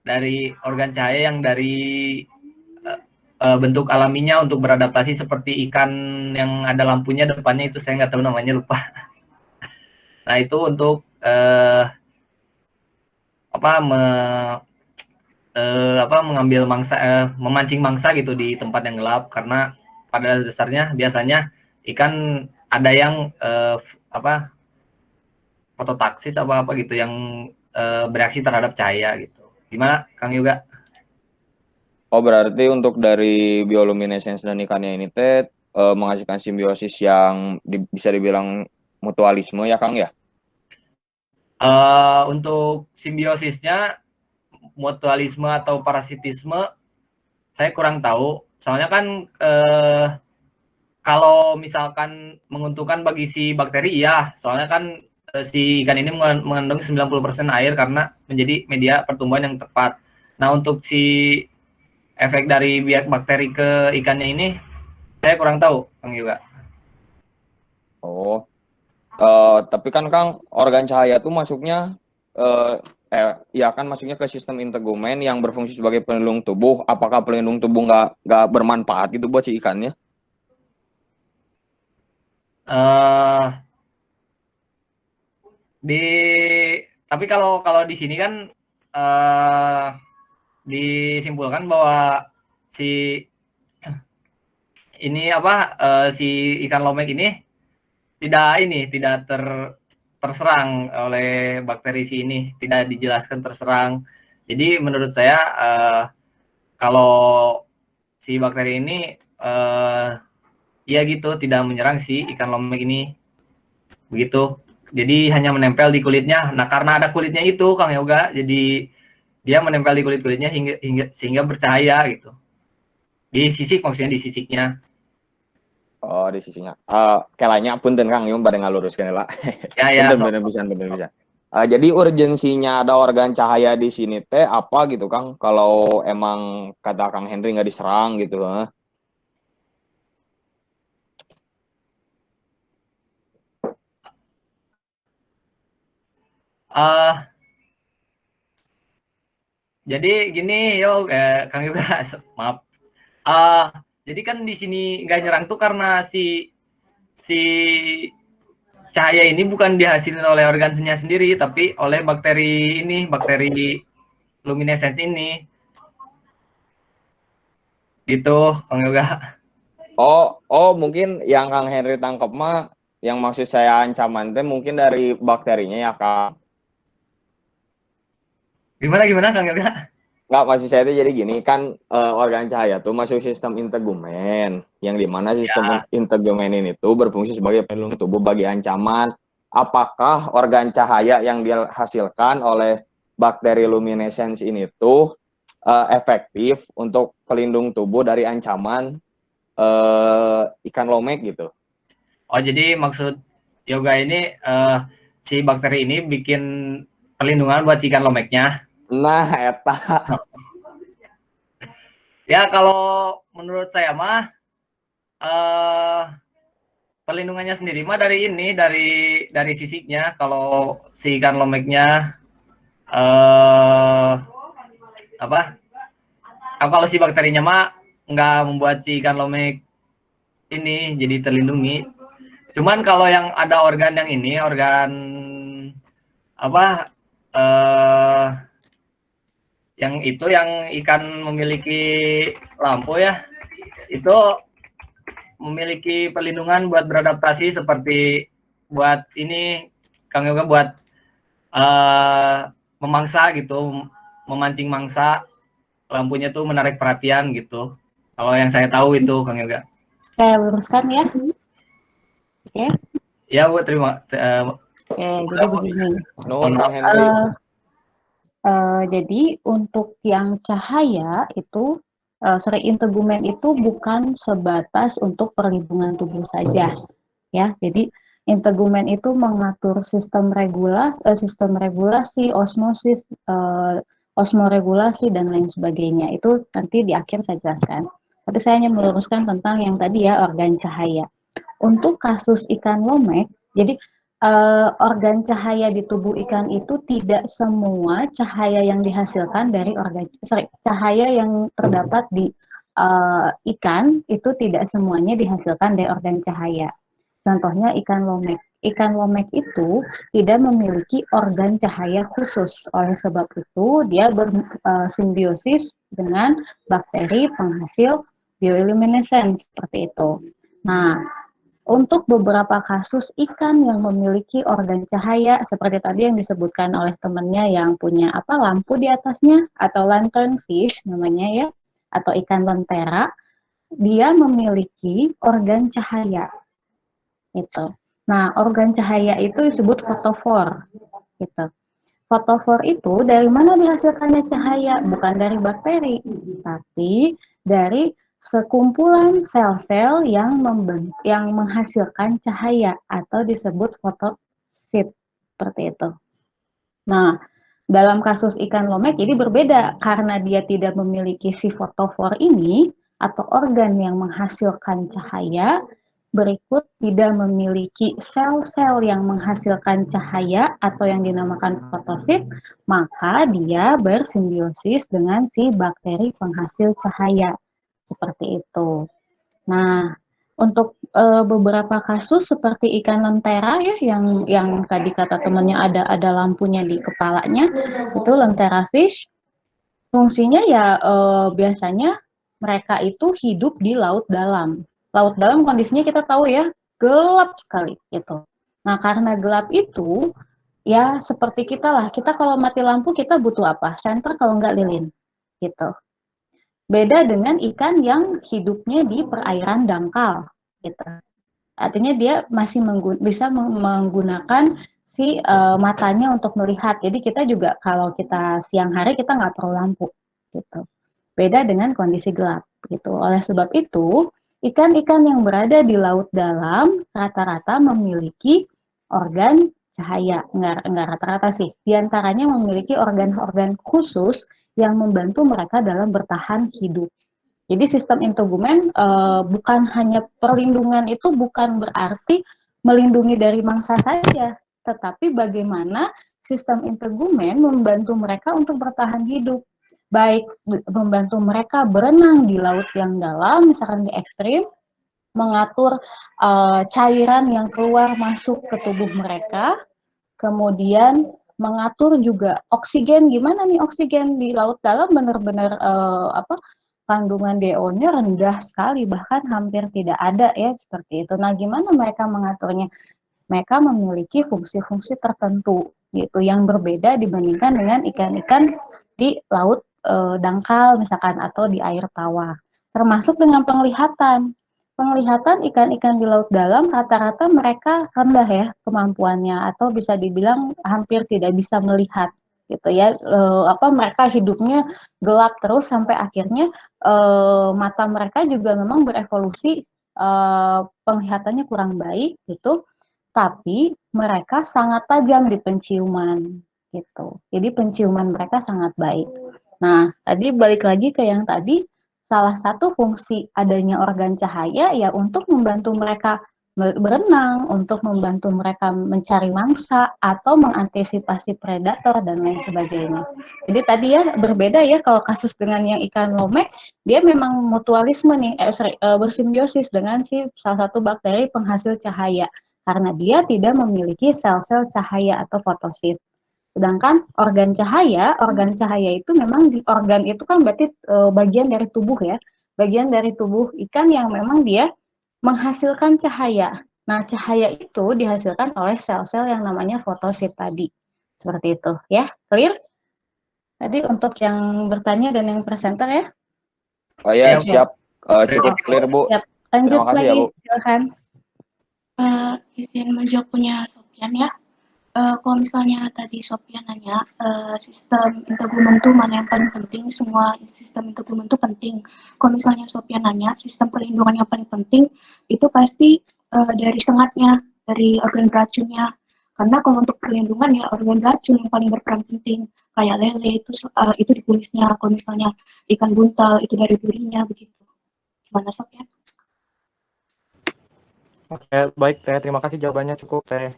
dari organ cahaya yang dari bentuk alaminya untuk beradaptasi seperti ikan yang ada lampunya depannya, itu saya nggak tahu namanya, lupa. Nah, itu untuk mengambil memancing mangsa gitu di tempat yang gelap, karena pada dasarnya biasanya ikan ada yang fototaksis apa gitu yang bereaksi terhadap cahaya gitu. Gimana Kang Yoga? Oh, berarti untuk dari bioluminescence dan ikannya ini teh menghasilkan simbiosis yang bisa dibilang mutualisme ya Kang ya? Untuk simbiosisnya, mutualisme atau parasitisme saya kurang tahu. Soalnya kan kalau misalkan menguntungkan bagi si bakteri ya, soalnya kan si ikan ini mengandung 90% air karena menjadi media pertumbuhan yang tepat. Nah, untuk si efek dari bakteri ke ikannya ini saya kurang tahu Kang Yoga. Oh, tapi kan Kang, organ cahaya tuh masuknya ya kan maksudnya ke sistem integumen yang berfungsi sebagai pelindung tubuh. Apakah pelindung tubuh nggak bermanfaat gitu buat si ikannya? eh di tapi kalau di sini kan disimpulkan bahwa si ini si ikan lomek ini tidak terserang oleh bakteri si ini, tidak dijelaskan terserang. Jadi menurut saya kalau si bakteri ini ya gitu tidak menyerang si ikan lomek ini, begitu. Jadi hanya menempel di kulitnya. Nah karena ada kulitnya itu Kang Yoga, jadi dia menempel di kulitnya sehingga bercahaya gitu. Di sisik maksudnya di sisiknya. Oh, di sisinya. Kelanya punten Kang, yung pada ngaluruskan lah. Ya, punten bisa. Jadi urgensinya ada organ cahaya di sini teh apa gitu Kang? Kalau emang kata Kang Henry nggak diserang gitu. Jadi gini Kang juga maaf. Jadi kan di sini nggak nyerang tuh karena si cahaya ini bukan dihasilkan oleh organnya sendiri, tapi oleh bakteri luminescence ini. Gitu, Kang Yoga. Oh, mungkin yang Kang Henry tangkap mah, yang maksud saya ancaman teh mungkin dari bakterinya ya Kang. Gimana Kang Yoga? Nggak, maksud saya itu jadi gini, kan organ cahaya tuh masuk sistem integumen, yang dimana sistem integumen ini tuh berfungsi sebagai pelindung tubuh bagi ancaman. Apakah organ cahaya yang dihasilkan oleh bakteri luminescence ini tuh efektif untuk pelindung tubuh dari ancaman ikan lomek gitu? Oh, jadi maksud Yoga ini si bakteri ini bikin perlindungan buat ikan lomeknya. Nah, eta. Ya, kalau menurut saya mah perlindungannya sendiri mah dari sisiknya. Kalau si ikan lomeknya kalau si bakterinya mah nggak membuat si ikan lomek ini jadi terlindungi. Cuman kalau yang ada organ yang ini, organ yang itu yang ikan memiliki lampu ya, itu memiliki perlindungan buat beradaptasi seperti buat ini Kang Yoga buat memangsa gitu, memancing mangsa, lampunya tuh menarik perhatian gitu. Kalau yang saya tahu itu Kang Yoga. Saya luruskan ya. Oke. Ya Bu, terima. Oke, jadi begini. Jadi untuk yang cahaya itu integumen itu bukan sebatas untuk perlindungan tubuh saja, ya. Jadi integumen itu mengatur sistem regulasi, osmosis, osmoregulasi dan lain sebagainya. Itu nanti di akhir saya jelaskan. Tapi saya hanya meluruskan tentang yang tadi ya, organ cahaya. Untuk kasus ikan lomek, jadi organ cahaya di tubuh ikan itu tidak semua cahaya yang dihasilkan dari cahaya yang terdapat di ikan itu tidak semuanya dihasilkan dari organ cahaya. Contohnya ikan lomek. Ikan lomek itu tidak memiliki organ cahaya khusus. Oleh sebab itu dia bersimbiosis dengan bakteri penghasil bioluminescence seperti itu. Nah, untuk beberapa kasus ikan yang memiliki organ cahaya seperti tadi yang disebutkan oleh temannya yang punya lampu di atasnya atau lanternfish namanya ya, atau ikan lentera, dia memiliki organ cahaya. Itu. Nah, organ cahaya itu disebut fotofor. Gitu. Fotofor itu dari mana dihasilkannya cahaya? Bukan dari bakteri, tapi dari sekumpulan sel-sel yang menghasilkan cahaya atau disebut fotosit seperti itu. Nah, dalam kasus ikan lomek jadi berbeda karena dia tidak memiliki si fotofor ini atau organ yang menghasilkan cahaya, berikut tidak memiliki sel-sel yang menghasilkan cahaya atau yang dinamakan fotosit, maka dia bersimbiosis dengan si bakteri penghasil cahaya. Seperti itu. Nah, untuk beberapa kasus seperti ikan lentera ya yang tadi kata temannya ada lampunya di kepalanya, itu lentera fish. Fungsinya ya biasanya mereka itu hidup di laut dalam. Laut dalam kondisinya kita tahu ya gelap sekali gitu. Nah, karena gelap itu ya seperti kita lah. Kita kalau mati lampu kita butuh apa? Senter kalau nggak lilin gitu. Beda dengan ikan yang hidupnya di perairan dangkal gitu. Artinya dia masih bisa menggunakan si matanya untuk melihat. Jadi kita juga kalau kita siang hari kita nggak perlu lampu gitu. Beda dengan kondisi gelap gitu. Oleh sebab itu, ikan-ikan yang berada di laut dalam rata-rata memiliki organ cahaya. Enggak rata-rata sih. Di antaranya memiliki organ-organ khusus yang membantu mereka dalam bertahan hidup. Jadi sistem integumen bukan hanya perlindungan itu bukan berarti melindungi dari mangsa saja, tetapi bagaimana sistem integumen membantu mereka untuk bertahan hidup. Baik membantu mereka berenang di laut yang dalam, misalkan di ekstrim, mengatur cairan yang keluar masuk ke tubuh mereka, kemudian mengatur juga oksigen, gimana nih oksigen di laut dalam benar-benar kandungan DO-nya rendah sekali, bahkan hampir tidak ada ya seperti itu. Nah, gimana mereka mengaturnya? Mereka memiliki fungsi-fungsi tertentu gitu yang berbeda dibandingkan dengan ikan-ikan di laut dangkal misalkan atau di air tawar. Termasuk dengan penglihatan. Penglihatan ikan-ikan di laut dalam rata-rata mereka rendah ya kemampuannya atau bisa dibilang hampir tidak bisa melihat gitu ya. Mereka hidupnya gelap terus sampai akhirnya mata mereka juga memang berevolusi penglihatannya kurang baik gitu. Tapi mereka sangat tajam di penciuman gitu. Jadi penciuman mereka sangat baik. Nah, tadi balik lagi ke yang tadi, salah satu fungsi adanya organ cahaya ya untuk membantu mereka berenang, untuk membantu mereka mencari mangsa atau mengantisipasi predator dan lain sebagainya. Jadi tadi ya berbeda ya kalau kasus dengan yang ikan lome, dia memang mutualisme nih, bersimbiosis dengan si salah satu bakteri penghasil cahaya karena dia tidak memiliki sel-sel cahaya atau fotosit. Sedangkan organ cahaya itu memang organ itu kan berarti bagian dari tubuh ya, bagian dari tubuh ikan yang memang dia menghasilkan cahaya. Nah, cahaya itu dihasilkan oleh sel-sel yang namanya fotosit tadi. Seperti itu ya, clear? Tadi untuk yang bertanya dan yang presenter ya. Oh ya, siap. Cukup clear, Bu. Siap. Lanjut Terima kasih lagi, ya, Bu. silakan. Izin menjawab punya Sofian ya. Kalau misalnya tadi Sofian nanya sistem integumen itu mana yang paling penting, semua sistem integumen itu penting. Kalau misalnya Sofian nanya sistem perlindungan yang paling penting itu pasti dari sengatnya, dari organ beracunnya. Karena kalau untuk perlindungan ya organ beracun yang paling berperan penting. Kayak lele itu di kulisnya, kalau misalnya ikan buntal itu dari durinya begitu. Gimana Sofian? Oke, baik Teh. Terima kasih jawabannya cukup Teh.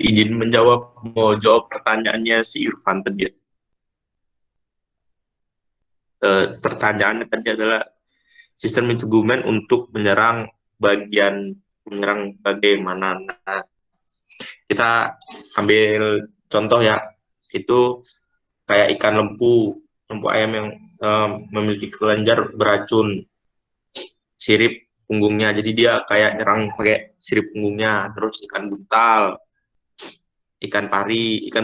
Izin mau jawab pertanyaannya si Irfan tadi. Pertanyaannya tadi adalah sistem integumen untuk menyerang bagaimana. Nah, kita ambil contoh ya, itu kayak ikan lempu ayam yang memiliki kelenjar beracun sirip punggungnya, jadi dia kayak nyerang pakai sirip punggungnya. Terus ikan buntal, ikan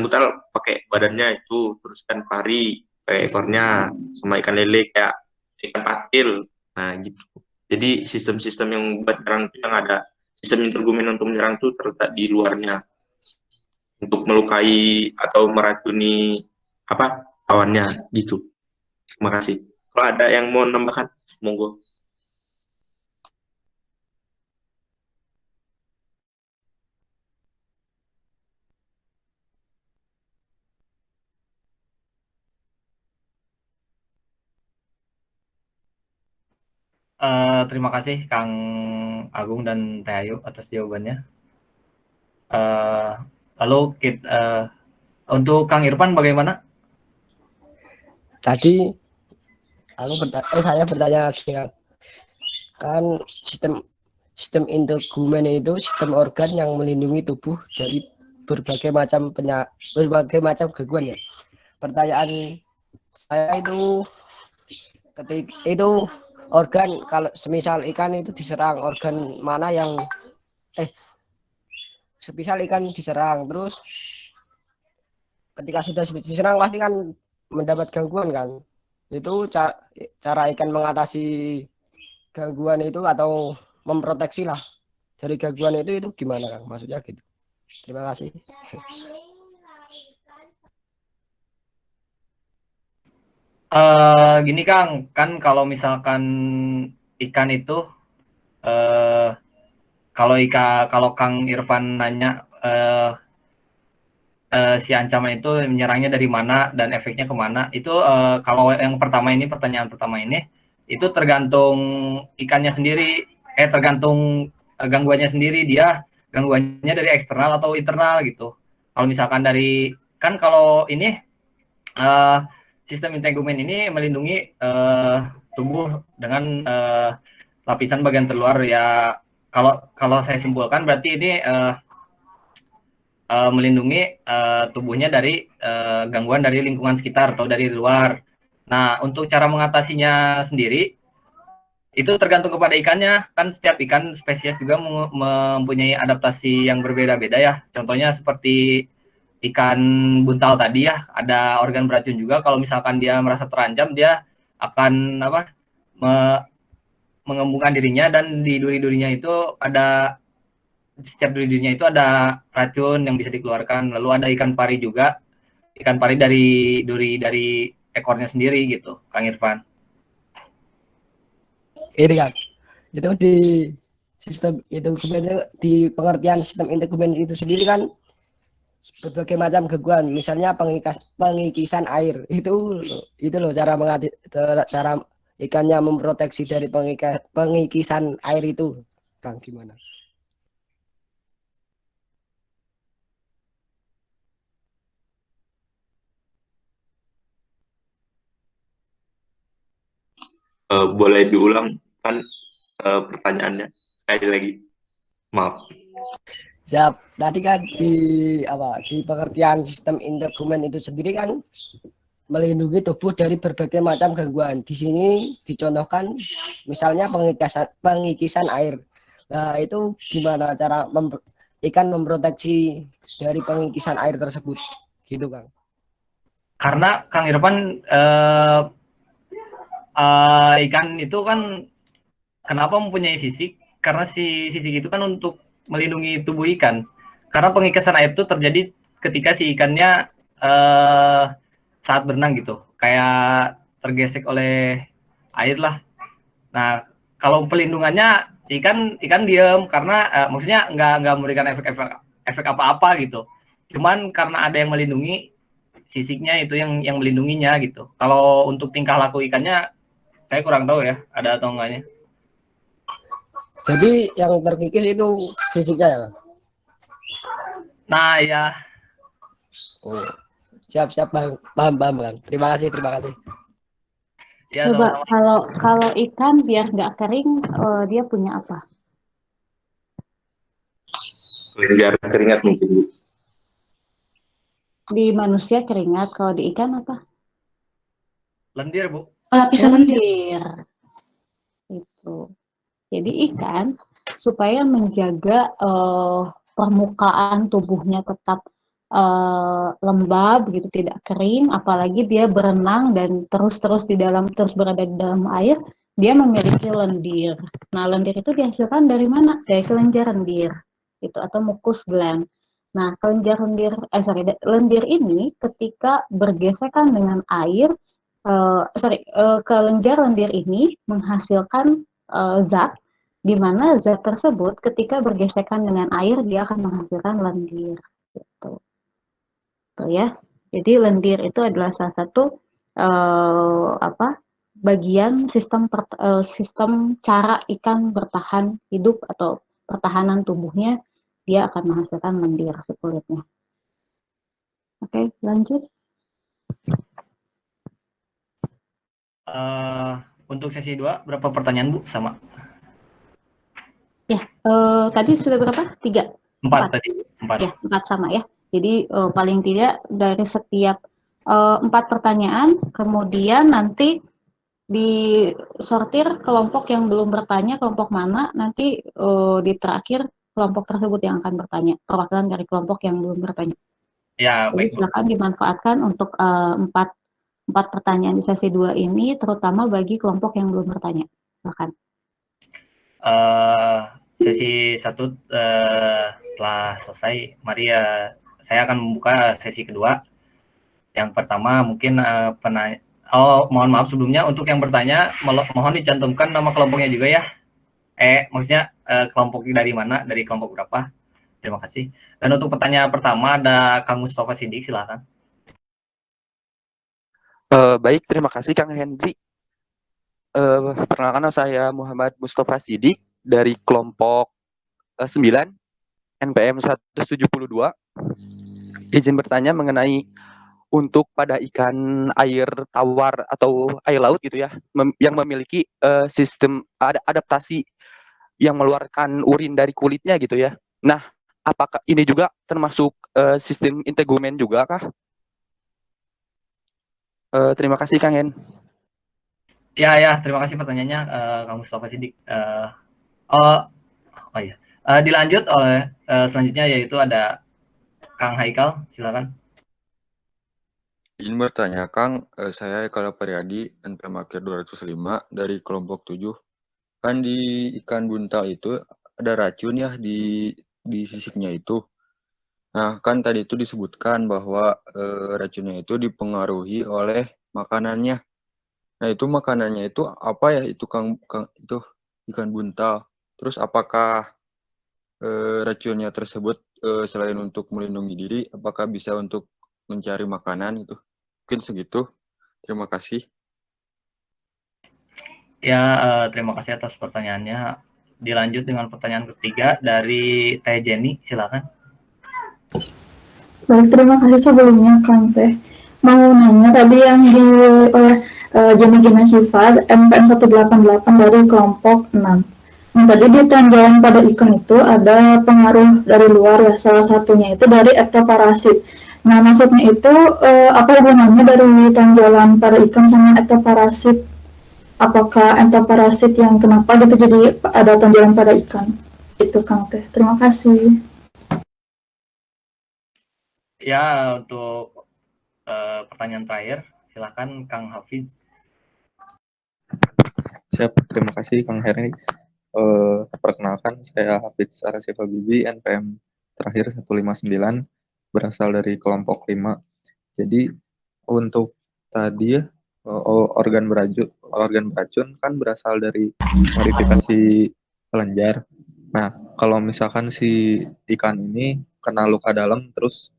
buntal pakai badannya itu, terus ikan pari kayak ekornya, sama ikan lele kayak ikan patil. Nah gitu. Jadi sistem-sistem yang buat nyerang itu yang ada sistem integumen untuk menyerang itu terletak di luarnya untuk melukai atau meracuni lawannya gitu. Terima kasih. Kalau ada yang mau nambahkan, monggo. Terima kasih Kang Agung dan Teh Ayu atas jawabannya. Lalu untuk Kang Irfan bagaimana? Tadi saya bertanya kan sistem integumen itu sistem organ yang melindungi tubuh dari berbagai macam gangguan ya. Pertanyaan saya itu ketika itu organ, kalau semisal ikan itu diserang, organ mana yang semisal ikan diserang, terus ketika sudah diserang pasti kan mendapat gangguan kan. Itu cara ikan mengatasi gangguan itu atau memproteksi lah dari gangguan itu gimana Kang? Maksudnya gitu. Terima kasih. Gini Kang, kan kalau misalkan ikan itu kalau Kang Irfan nanya si ancaman itu menyerangnya dari mana dan efeknya kemana, itu kalau yang pertanyaan pertama ini itu tergantung ikannya sendiri, tergantung gangguannya sendiri, dia gangguannya dari eksternal atau internal gitu. Kalau misalkan dari, kan kalau ini sistem integumen ini melindungi tubuh dengan lapisan bagian terluar ya. Kalau saya simpulkan berarti ini melindungi tubuhnya dari gangguan dari lingkungan sekitar atau dari luar. Nah, untuk cara mengatasinya sendiri itu tergantung kepada ikannya. Kan setiap ikan spesies juga mempunyai adaptasi yang berbeda-beda ya. Contohnya seperti ikan buntal tadi ya, ada organ beracun juga. Kalau misalkan dia merasa terancam, dia akan mengembungkan dirinya, dan di duri-durinya itu ada, setiap duri-durinya itu ada racun yang bisa dikeluarkan. Lalu ada ikan pari juga, ikan pari dari duri dari ekornya sendiri gitu, Kang Irfan. Ini Kang, itu di sistem itu di pengertian sistem integumen itu sendiri kan berbagai macam gangguan, misalnya pengikisan air itu loh cara ikannya memproteksi dari pengikisan air itu Kang, gimana? Boleh diulang kan pertanyaannya sekali lagi, maaf. Siap. Tadi kan di pengertian sistem integumen itu sendiri kan melindungi tubuh dari berbagai macam gangguan. Di sini dicontohkan misalnya pengikisan air. Nah, itu gimana cara ikan memproteksi dari pengikisan air tersebut? Gitu, Kang. Karena Kang Irfan ikan itu kan kenapa mempunyai sisik? Karena si sisik itu kan untuk melindungi tubuh ikan. Karena pengikasan air itu terjadi ketika si ikannya saat berenang gitu, kayak tergesek oleh air lah. Nah, kalau pelindungannya ikan diam karena maksudnya nggak memberikan efek apa-apa gitu. Cuman karena ada yang melindungi, sisiknya itu yang melindunginya gitu. Kalau untuk tingkah laku ikannya saya kurang tahu ya, ada atau enggaknya. Jadi yang terkikis itu sisiknya ya? Nah ya. Oh. Siap Bang. Paham Bang. Terima kasih. Ya, coba kalau ikan biar nggak kering, dia punya apa? Kelenjar keringat mungkin. Di manusia keringat, kalau di ikan apa? Lendir, Bu. Lapisan lendir. Itu. Jadi ikan supaya menjaga permukaan tubuhnya tetap lembab gitu, tidak kering, apalagi dia berenang dan terus berada di dalam air, dia memiliki lendir. Nah, lendir itu dihasilkan dari mana? Dari kelenjar lendir itu atau mucus gland. Nah, lendir ini ketika bergesekan dengan air, kelenjar lendir ini menghasilkan zat, di mana zat tersebut ketika bergesekan dengan air dia akan menghasilkan lendir gitu. Tuh ya. Jadi lendir itu adalah salah satu bagian sistem cara ikan bertahan hidup atau pertahanan tubuhnya, dia akan menghasilkan lendir si kulitnya. Oke, lanjut. Untuk sesi 2 berapa pertanyaan Bu? Sama. Ya, tadi sudah berapa? 3? 4 tadi. 4. Ya, 4 sama ya. Jadi paling tidak dari setiap 4 pertanyaan, kemudian nanti disortir kelompok yang belum bertanya, kelompok mana, nanti di terakhir kelompok tersebut yang akan bertanya, perwakilan dari kelompok yang belum bertanya. Ya, Jadi baik. silakan dimanfaatkan untuk 4 pertanyaan di sesi 2 ini, terutama bagi kelompok yang belum bertanya. Silakan. Sesi 1 telah selesai. Mari saya akan membuka sesi kedua. Yang pertama mungkin penanya. Mohon maaf sebelumnya untuk yang bertanya mohon dicantumkan nama kelompoknya juga ya. Maksudnya kelompok dari mana, dari kelompok berapa. Terima kasih. Dan untuk pertanyaan pertama ada Kang Mustafa Siddiq, silakan. Baik, terima kasih Kang Henry. Perkenalkan saya Muhammad Mustafa Siddiq dari kelompok 9 NPM 172. Izin bertanya mengenai untuk pada ikan air tawar atau air laut gitu ya, yang memiliki sistem adaptasi yang mengeluarkan urin dari kulitnya gitu ya. Nah, apakah ini juga termasuk sistem integumen juga kah? Terima kasih Kang Hen. Ya, terima kasih pertanyaannya Kang Mustafa Siddiq. Dilanjut oleh selanjutnya yaitu ada Kang Haikal, silakan. Izin bertanya, Kang, saya Eka Pariyadi, NPM akhir 205 dari kelompok 7. Kan di ikan buntal itu ada racun ya di sisiknya itu. Nah, kan tadi itu disebutkan bahwa racunnya itu dipengaruhi oleh makanannya. Nah, itu makanannya itu apa ya? Itu Kang itu ikan buntal. Terus apakah racunnya tersebut selain untuk melindungi diri, apakah bisa untuk mencari makanan itu? Mungkin segitu. Terima kasih. Ya, terima kasih atas pertanyaannya. Dilanjut dengan pertanyaan ketiga dari Teh Jenny, silakan. Baik, terima kasih sebelumnya Kang Teh. Mau nanya tadi yang oleh Jenny Gina Syifa MPM 188 dari kelompok 6. Nah, tadi di tonjolan pada ikan itu ada pengaruh dari luar ya, salah satunya itu dari ektoparasit. Nah, maksudnya itu apa hubungannya dari tonjolan pada ikan sama ektoparasit? Apakah ektoparasit yang kenapa gitu jadi ada tonjolan pada ikan? Itu Kang Teh. Terima kasih. Ya, untuk pertanyaan terakhir, silakan Kang Hafiz. Siap, terima kasih Kang Heri. Perkenalkan, saya Hafiz Arasifa Bibi, NPM terakhir 159, berasal dari kelompok 5. Jadi, untuk tadi organ beracun kan berasal dari modifikasi kelenjar. Nah, kalau misalkan si ikan ini kena luka dalam, terus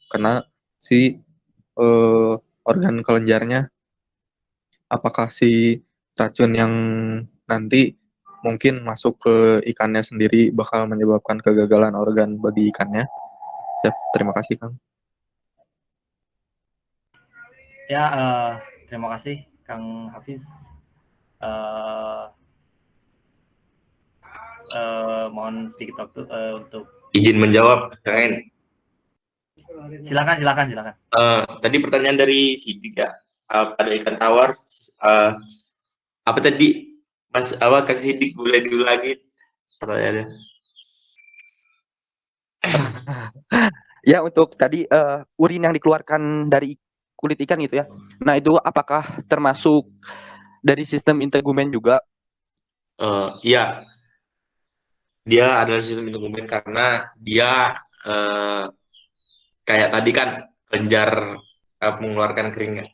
kena si organ kelenjarnya, apakah si racun yang nanti mungkin masuk ke ikannya sendiri bakal menyebabkan kegagalan organ bagi ikannya? Siap, terima kasih Kang. Ya, terima kasih Kang Hafiz. Mohon sedikit waktu untuk izin menjawab, Kang. Silakan. Tadi pertanyaan dari Sidik ya, pada ikan tawar, apa tadi Mas Kang Sidik, boleh dulu lagi pertanyaannya? Ya, untuk tadi urin yang dikeluarkan dari kulit ikan gitu ya. Nah, itu apakah termasuk dari sistem integumen juga? Iya, dia adalah sistem integumen karena dia kayak tadi kan kelenjar mengeluarkan keringat,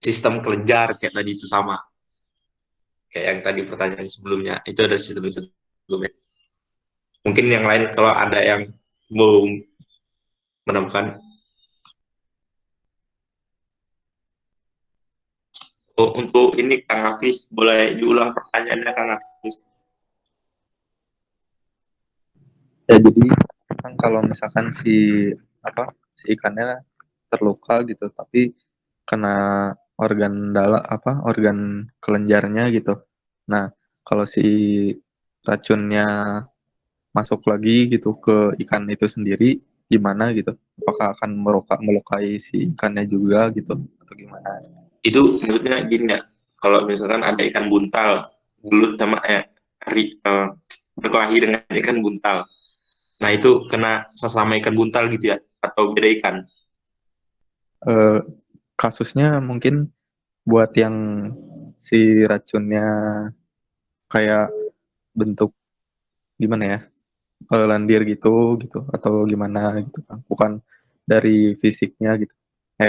sistem kelenjar kayak tadi itu sama kayak yang tadi pertanyaan sebelumnya, itu ada sistem integumen. Mungkin yang lain kalau ada yang belum menemukan. Oh, untuk ini Kang Hafiz, boleh diulang pertanyaannya Kang Hafiz? Ya, jadi kan kalau misalkan si ikannya terluka gitu, tapi kena organ kelenjarnya gitu. Nah, kalau si racunnya masuk lagi gitu ke ikan itu sendiri, gimana gitu? Apakah akan melukai si ikannya juga gitu atau gimana? Itu maksudnya gini ya, kalau misalkan ada ikan buntal, belut sama berkelahi dengan ikan buntal. Nah, itu kena sesama ikan buntal gitu ya, atau beda ikan? Kasusnya mungkin buat yang si racunnya kayak bentuk gimana ya, lendir gitu atau gimana gitu kan, bukan dari fisiknya gitu, eh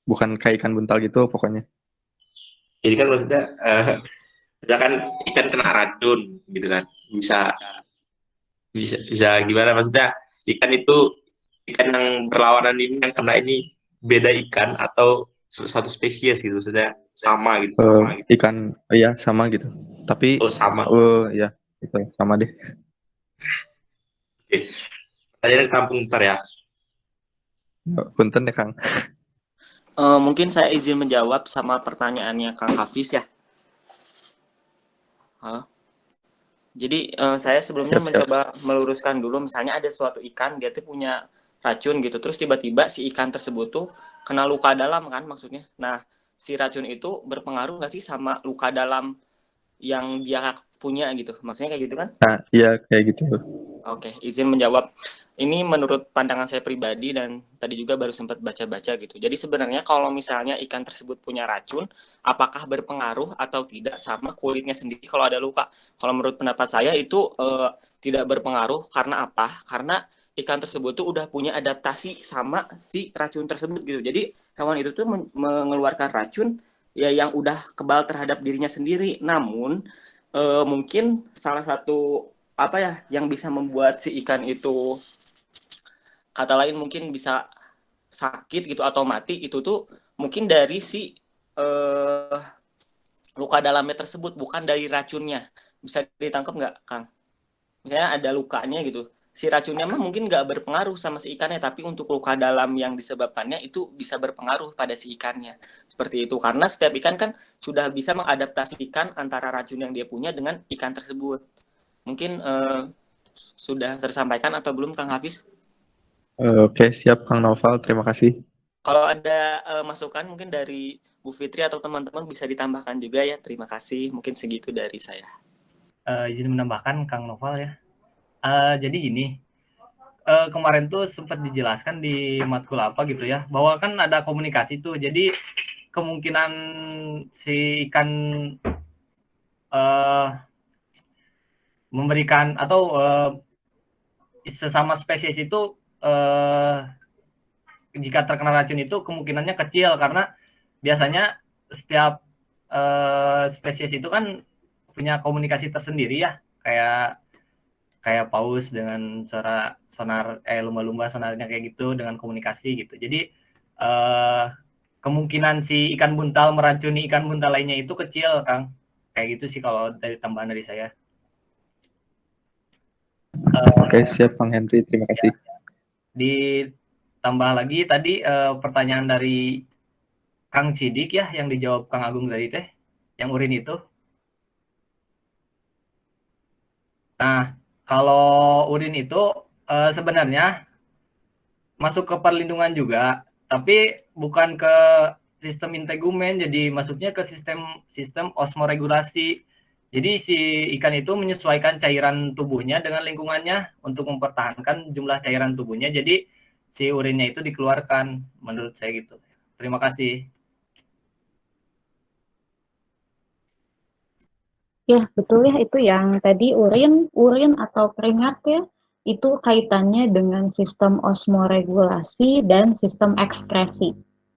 bukan kayak ikan buntal gitu pokoknya. Jadi kan maksudnya, misalkan ikan kena racun gitu kan, bisa gimana, maksudnya ikan yang berlawanan ini yang kena ini beda ikan atau satu spesies gitu, maksudnya sama gitu. Ikan ya sama gitu, tapi sama. Ya itu sama deh. Oke. Tadi kampung ntar ya. Punten ya Kang. Mungkin saya izin menjawab sama pertanyaannya Kang Hafiz ya. Halo. Jadi saya sebelumnya mencoba meluruskan dulu, misalnya ada suatu ikan dia tuh punya racun gitu, terus tiba-tiba si ikan tersebut tuh kena luka dalam kan maksudnya. Nah, si racun itu berpengaruh nggak sih sama luka dalam yang dia punya gitu? Maksudnya kayak gitu kan? Nah, iya kayak gitu. Oke, izin menjawab. Ini menurut pandangan saya pribadi dan tadi juga baru sempat baca-baca gitu. Jadi sebenarnya kalau misalnya ikan tersebut punya racun, apakah berpengaruh atau tidak sama kulitnya sendiri kalau ada luka? Kalau menurut pendapat saya itu tidak berpengaruh. Karena apa? Karena ikan tersebut tuh udah punya adaptasi sama si racun tersebut gitu. Jadi hewan itu tuh mengeluarkan racun ya yang udah kebal terhadap dirinya sendiri. Namun mungkin salah satu yang bisa membuat si ikan itu, kata lain mungkin bisa sakit gitu atau mati, itu tuh mungkin dari si luka dalamnya tersebut, bukan dari racunnya. Bisa ditangkap nggak, Kang? Misalnya ada lukanya gitu, si racunnya mah mungkin nggak berpengaruh sama si ikannya, tapi untuk luka dalam yang disebabkannya itu bisa berpengaruh pada si ikannya. Seperti itu, karena setiap ikan kan sudah bisa mengadaptasikan antara racun yang dia punya dengan ikan tersebut. Mungkin sudah tersampaikan atau belum Kang Hafiz? Oke, siap Kang Noval, terima kasih. Kalau ada masukan mungkin dari Bu Fitri atau teman-teman bisa ditambahkan juga ya. Terima kasih, mungkin segitu dari saya. Izin menambahkan Kang Noval ya. Jadi gini, kemarin tuh sempat dijelaskan di matkul apa gitu ya, bahwa kan ada komunikasi tuh. Jadi kemungkinan si ikan memberikan atau sesama spesies itu jika terkena racun itu kemungkinannya kecil, karena biasanya setiap spesies itu kan punya komunikasi tersendiri ya, kayak paus dengan suara sonar, lumba-lumba sonarnya kayak gitu dengan komunikasi gitu. Jadi kemungkinan si ikan buntal meracuni ikan buntal lainnya itu kecil, Kang. Kayak gitu sih kalau dari tambahan dari saya. Oke, siap Kang Henry, terima kasih. Ditambah lagi tadi pertanyaan dari Kang Sidik ya, yang dijawab Kang Agung tadi teh, yang urin itu. Nah, kalau urin itu sebenarnya masuk ke perlindungan juga, tapi bukan ke sistem integumen, jadi masuknya ke sistem osmoregulasi. Jadi si ikan itu menyesuaikan cairan tubuhnya dengan lingkungannya untuk mempertahankan jumlah cairan tubuhnya. Jadi si urinnya itu dikeluarkan, menurut saya gitu. Terima kasih. Ya, betul ya, itu yang tadi urin atau keringat ya, itu kaitannya dengan sistem osmoregulasi dan sistem ekskresi.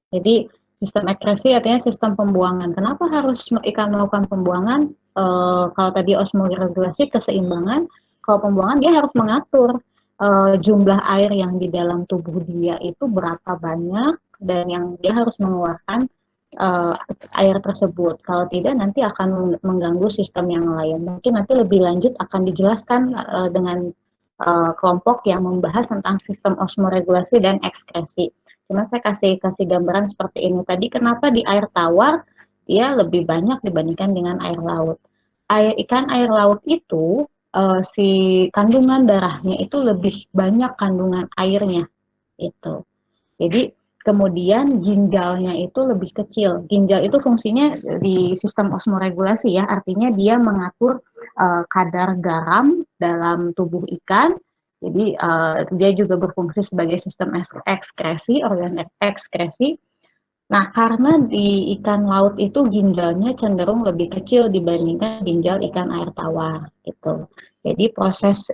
Jadi sistem ekskresi artinya sistem pembuangan. Kenapa harus ikan melakukan pembuangan? Kalau tadi osmoregulasi keseimbangan, kalau pembuangan dia harus mengatur jumlah air yang di dalam tubuh dia itu berapa banyak, dan yang dia harus mengeluarkan air tersebut. Kalau tidak nanti akan mengganggu sistem yang lain. Mungkin nanti lebih lanjut akan dijelaskan dengan kelompok yang membahas tentang sistem osmoregulasi dan ekskresi. Cuma saya kasih gambaran seperti ini tadi. Kenapa di air tawar dia lebih banyak dibandingkan dengan air laut? Ikan air laut itu si kandungan darahnya itu lebih banyak kandungan airnya itu. Jadi kemudian ginjalnya itu lebih kecil. Ginjal itu fungsinya di sistem osmoregulasi ya, artinya dia mengatur kadar garam dalam tubuh ikan. Jadi dia juga berfungsi sebagai sistem ekskresi, organ ekskresi. Nah, karena di ikan laut itu ginjalnya cenderung lebih kecil dibandingkan ginjal ikan air tawar gitu. Jadi proses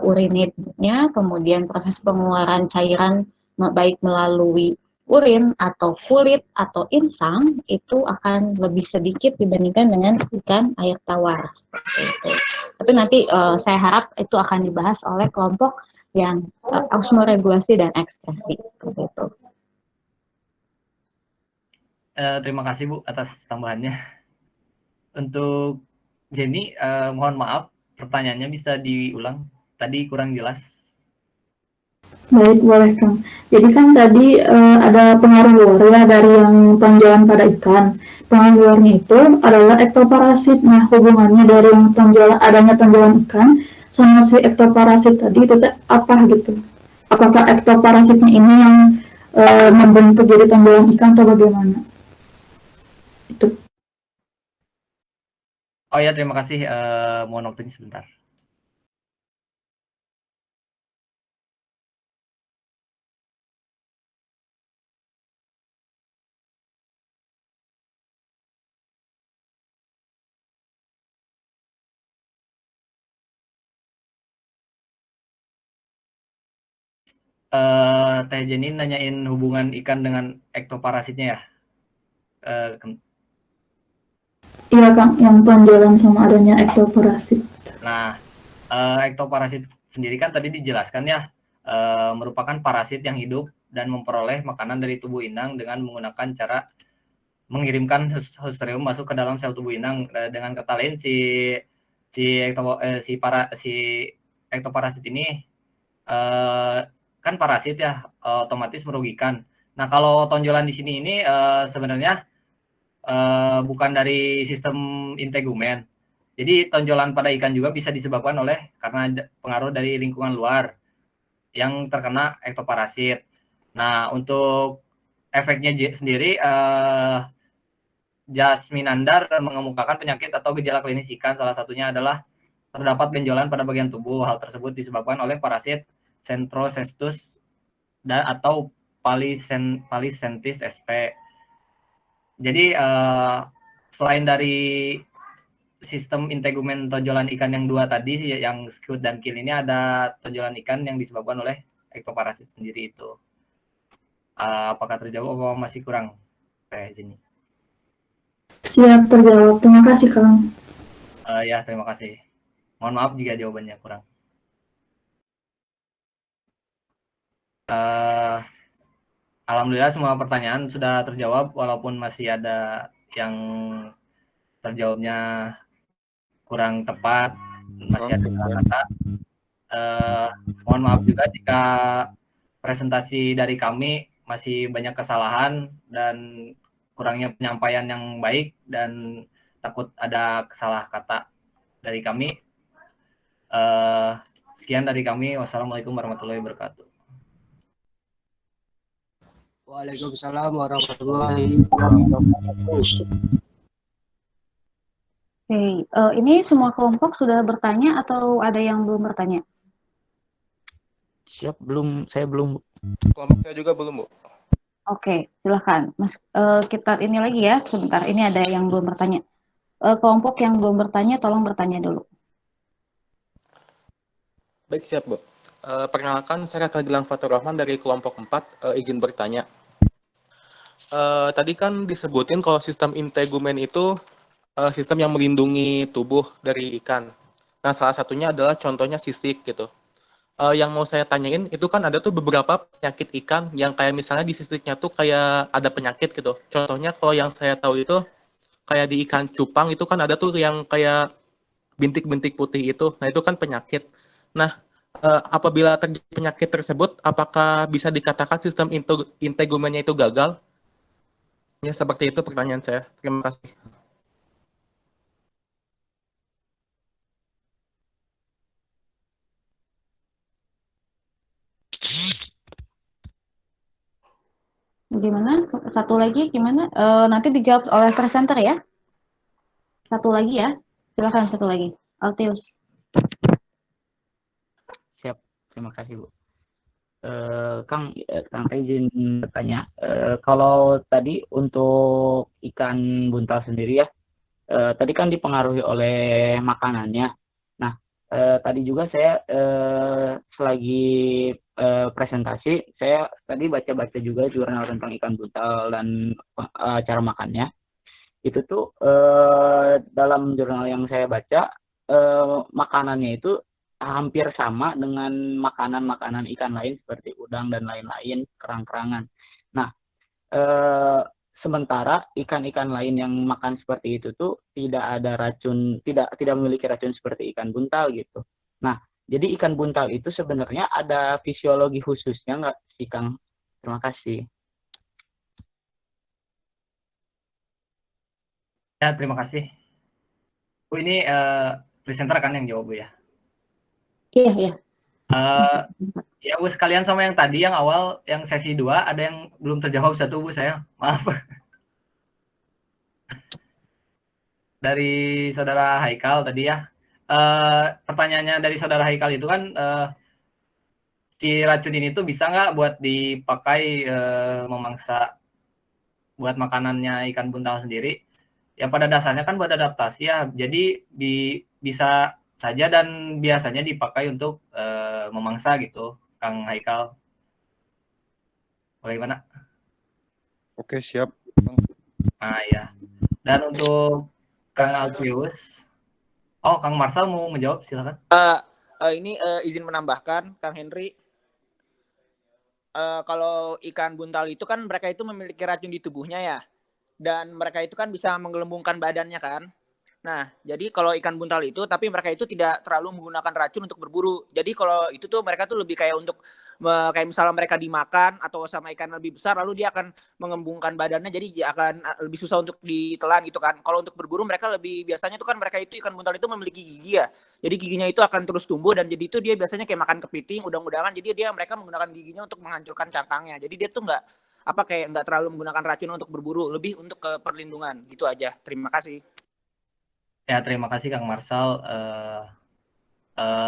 urinitnya, kemudian proses pengeluaran cairan baik melalui urin atau kulit atau insang itu akan lebih sedikit dibandingkan dengan ikan air tawar seperti itu. Tapi nanti saya harap itu akan dibahas oleh kelompok yang osmoregulasi dan ekskresi seperti itu. Terima kasih Bu atas tambahannya. Untuk Jenny, mohon maaf pertanyaannya bisa diulang. Tadi kurang jelas. Baik, boleh Kang. Jadi kan tadi ada pengaruh luar ya dari yang tonjolan pada ikan. Pengaruh luarnya itu adalah ektoparasit. Nah, hubungannya dari yang adanya tonjolan ikan sama si ektoparasit tadi itu apa gitu? Apakah ektoparasitnya ini yang membentuk jadi tonjolan ikan atau bagaimana? Itu. Oh ya, terima kasih. Mohon waktunya sebentar. Teh Jenny nanyain hubungan ikan dengan ektoparasitnya ya? Iya Kang, yang tonjolan sama adanya ektoparasit. Nah, ektoparasit sendiri kan tadi dijelaskan ya, merupakan parasit yang hidup dan memperoleh makanan dari tubuh inang dengan menggunakan cara mengirimkan husterium masuk ke dalam sel tubuh inang. Dengan kata lain si ektoparasit ini kan parasit ya, otomatis merugikan. Nah, kalau tonjolan di sini ini sebenarnya bukan dari sistem integumen. Jadi tonjolan pada ikan juga bisa disebabkan karena pengaruh dari lingkungan luar yang terkena ektoparasit. Nah, untuk efeknya sendiri, Jasminandar mengemukakan penyakit atau gejala klinis ikan, salah satunya adalah terdapat benjolan pada bagian tubuh. Hal tersebut disebabkan oleh parasit Centrocestus atau Palicentis sp. Jadi selain dari sistem integumen tonjolan ikan yang dua tadi, yang squid dan kill ini, ada tonjolan ikan yang disebabkan oleh ektoparasit sendiri itu. Apakah terjawab atau masih kurang? Sini. Siap, terjawab. Terima kasih Kang. Ya, terima kasih. Mohon maaf jika jawabannya kurang. Alhamdulillah semua pertanyaan sudah terjawab, walaupun masih ada yang terjawabnya kurang tepat, masih ada kata. Mohon maaf juga jika presentasi dari kami masih banyak kesalahan dan kurangnya penyampaian yang baik, dan takut ada salah kata dari kami. Sekian dari kami. Wassalamualaikum warahmatullahi wabarakatuh. Waalaikumsalam warahmatullahi wabarakatuh. Oke, ini semua kelompok sudah bertanya atau ada yang belum bertanya? Siap, saya belum. Kelompok saya juga belum, Bu. Oke, silakan. Mas, kita ini lagi ya, sebentar. Ini ada yang belum bertanya. Kelompok yang belum bertanya, tolong bertanya dulu. Baik, siap, Bu. Perkenalkan, saya Kak Gilang Fatur Rahman dari kelompok 4, izin bertanya. Tadi kan disebutin kalau sistem integumen itu sistem yang melindungi tubuh dari ikan. Nah, salah satunya adalah contohnya sisik gitu. yang mau saya tanyain itu kan ada tuh beberapa penyakit ikan yang kayak misalnya di sisiknya tuh kayak ada penyakit gitu. Contohnya kalau yang saya tahu itu kayak di ikan cupang itu kan ada tuh yang kayak bintik-bintik putih itu. Nah, itu kan penyakit. Nah, apabila terjadi penyakit tersebut, apakah bisa dikatakan sistem integumennya itu gagal? Ya, seperti itu pertanyaan saya. Terima kasih. Gimana? Satu lagi gimana? Nanti dijawab oleh presenter ya. Satu lagi ya. Silakan satu lagi. Altius. Siap, terima kasih Bu. Kang saya izin bertanya. Kalau tadi untuk ikan buntal sendiri ya, tadi kan dipengaruhi oleh makanannya. Nah, tadi juga saya selagi presentasi, saya tadi baca-baca juga jurnal tentang ikan buntal dan cara makannya. Itu tuh dalam jurnal yang saya baca, makanannya itu hampir sama dengan makanan-makanan ikan lain seperti udang dan lain-lain, kerang-kerangan. Nah, sementara ikan-ikan lain yang makan seperti itu tuh tidak ada racun, tidak memiliki racun seperti ikan buntal gitu. Nah, jadi ikan buntal itu sebenarnya ada fisiologi khususnya nggak sih, Kang? Terima kasih. Ya, terima kasih. Bu, ini presenter kan yang jawab, Bu ya? Iya, iya. Ya, Bu, sekalian sama yang tadi, yang awal, yang sesi 2, ada yang belum terjawab satu, Bu, saya. Maaf. Dari Saudara Haikal tadi ya. Pertanyaannya dari Saudara Haikal itu kan, si racun ini tuh bisa nggak buat dipakai memangsa buat makanannya ikan buntal sendiri? Ya pada dasarnya kan buat adaptasi ya, jadi bisa saja dan biasanya dipakai untuk memangsa gitu, Kang Haikal. Bagaimana? Oke, siap. Nah ya. Dan untuk Kang Altius, oh Kang Marsal mau menjawab, silakan. Ini izin menambahkan, Kang Henry. Kalau ikan buntal itu kan mereka itu memiliki racun di tubuhnya ya. Dan mereka itu kan bisa menggelembungkan badannya kan. Nah, jadi kalau ikan buntal itu, tapi mereka itu tidak terlalu menggunakan racun untuk berburu. Jadi kalau itu tuh mereka tuh lebih kayak untuk, kayak misalnya mereka dimakan atau sama ikan lebih besar, lalu dia akan mengembungkan badannya, jadi dia akan lebih susah untuk ditelan gitu kan. Kalau untuk berburu mereka lebih, biasanya tuh kan mereka itu ikan buntal itu memiliki gigi ya. Jadi giginya itu akan terus tumbuh dan jadi itu dia biasanya kayak makan kepiting, udang-udangan, jadi mereka menggunakan giginya untuk menghancurkan cangkangnya. Jadi dia tuh kayak nggak terlalu menggunakan racun untuk berburu, lebih untuk ke perlindungan gitu aja. Terima kasih. Ya, terima kasih Kang Marsal.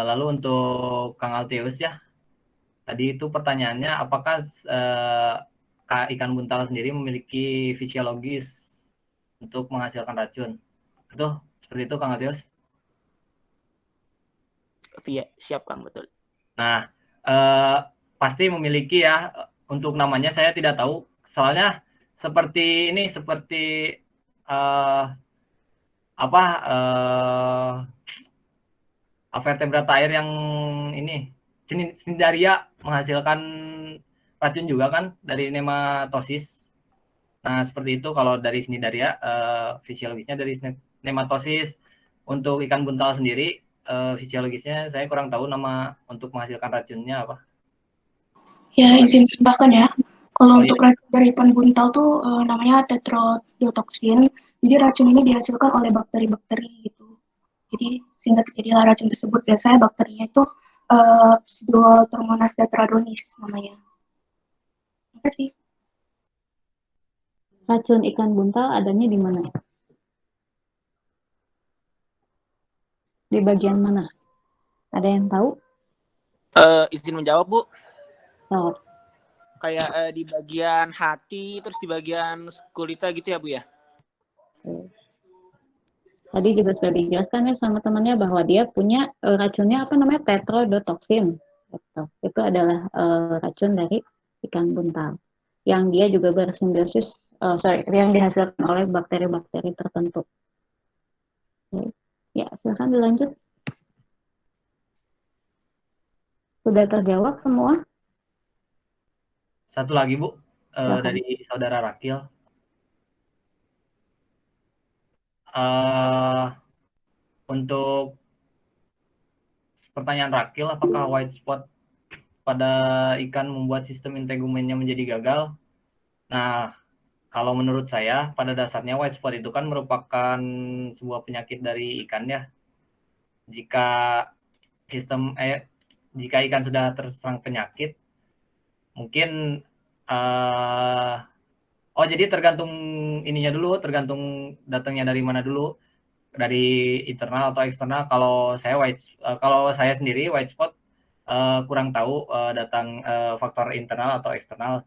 Lalu untuk Kang Altius ya, tadi itu pertanyaannya apakah ikan buntal sendiri memiliki fisiologis untuk menghasilkan racun? Itu seperti itu Kang Altius? Iya, siap Kang, betul. Nah, pasti memiliki ya. Untuk namanya saya tidak tahu, soalnya seperti ini, seperti vertebrata air yang ini Cnidaria menghasilkan racun juga kan dari nematosis. Nah, seperti itu kalau dari Cnidaria, fisiologisnya dari nematosis. Untuk ikan buntal sendiri, fisiologisnya saya kurang tahu nama untuk menghasilkan racunnya apa. Ya, izin tambahkan ya. Kalau untuk racun dari ikan buntal tuh namanya tetrodotoksin. Jadi racun ini dihasilkan oleh bakteri-bakteri gitu. Jadi sehingga terjadilah racun tersebut. Biasanya bakterinya itu Pseudomonas tetradonis namanya. Terima kasih. Racun ikan buntal adanya di mana? Di bagian mana? Ada yang tahu? Izin menjawab, Bu. Oh. Kayak di bagian hati, terus di bagian kulitnya gitu ya, Bu ya? Tadi juga sudah dijelaskan ya sama temannya bahwa dia punya racunnya apa namanya tetrodotoksin. Itu adalah racun dari ikan buntal. Yang dia juga bersimbiosis, yang dihasilkan oleh bakteri-bakteri tertentu. Ya, silakan dilanjut. Sudah terjawab semua? Satu lagi Bu, Silakan. dari saudara Rakil. Untuk pertanyaan Rakil, apakah white spot pada ikan membuat sistem integumennya menjadi gagal? Nah, kalau menurut saya, pada dasarnya white spot itu kan merupakan sebuah penyakit dari ikan ya. Jika jika ikan sudah terserang penyakit, mungkin jadi tergantung ininya dulu, tergantung datangnya dari mana dulu, dari internal atau eksternal. Kalau saya sendiri white spot kurang tahu datang faktor internal atau eksternal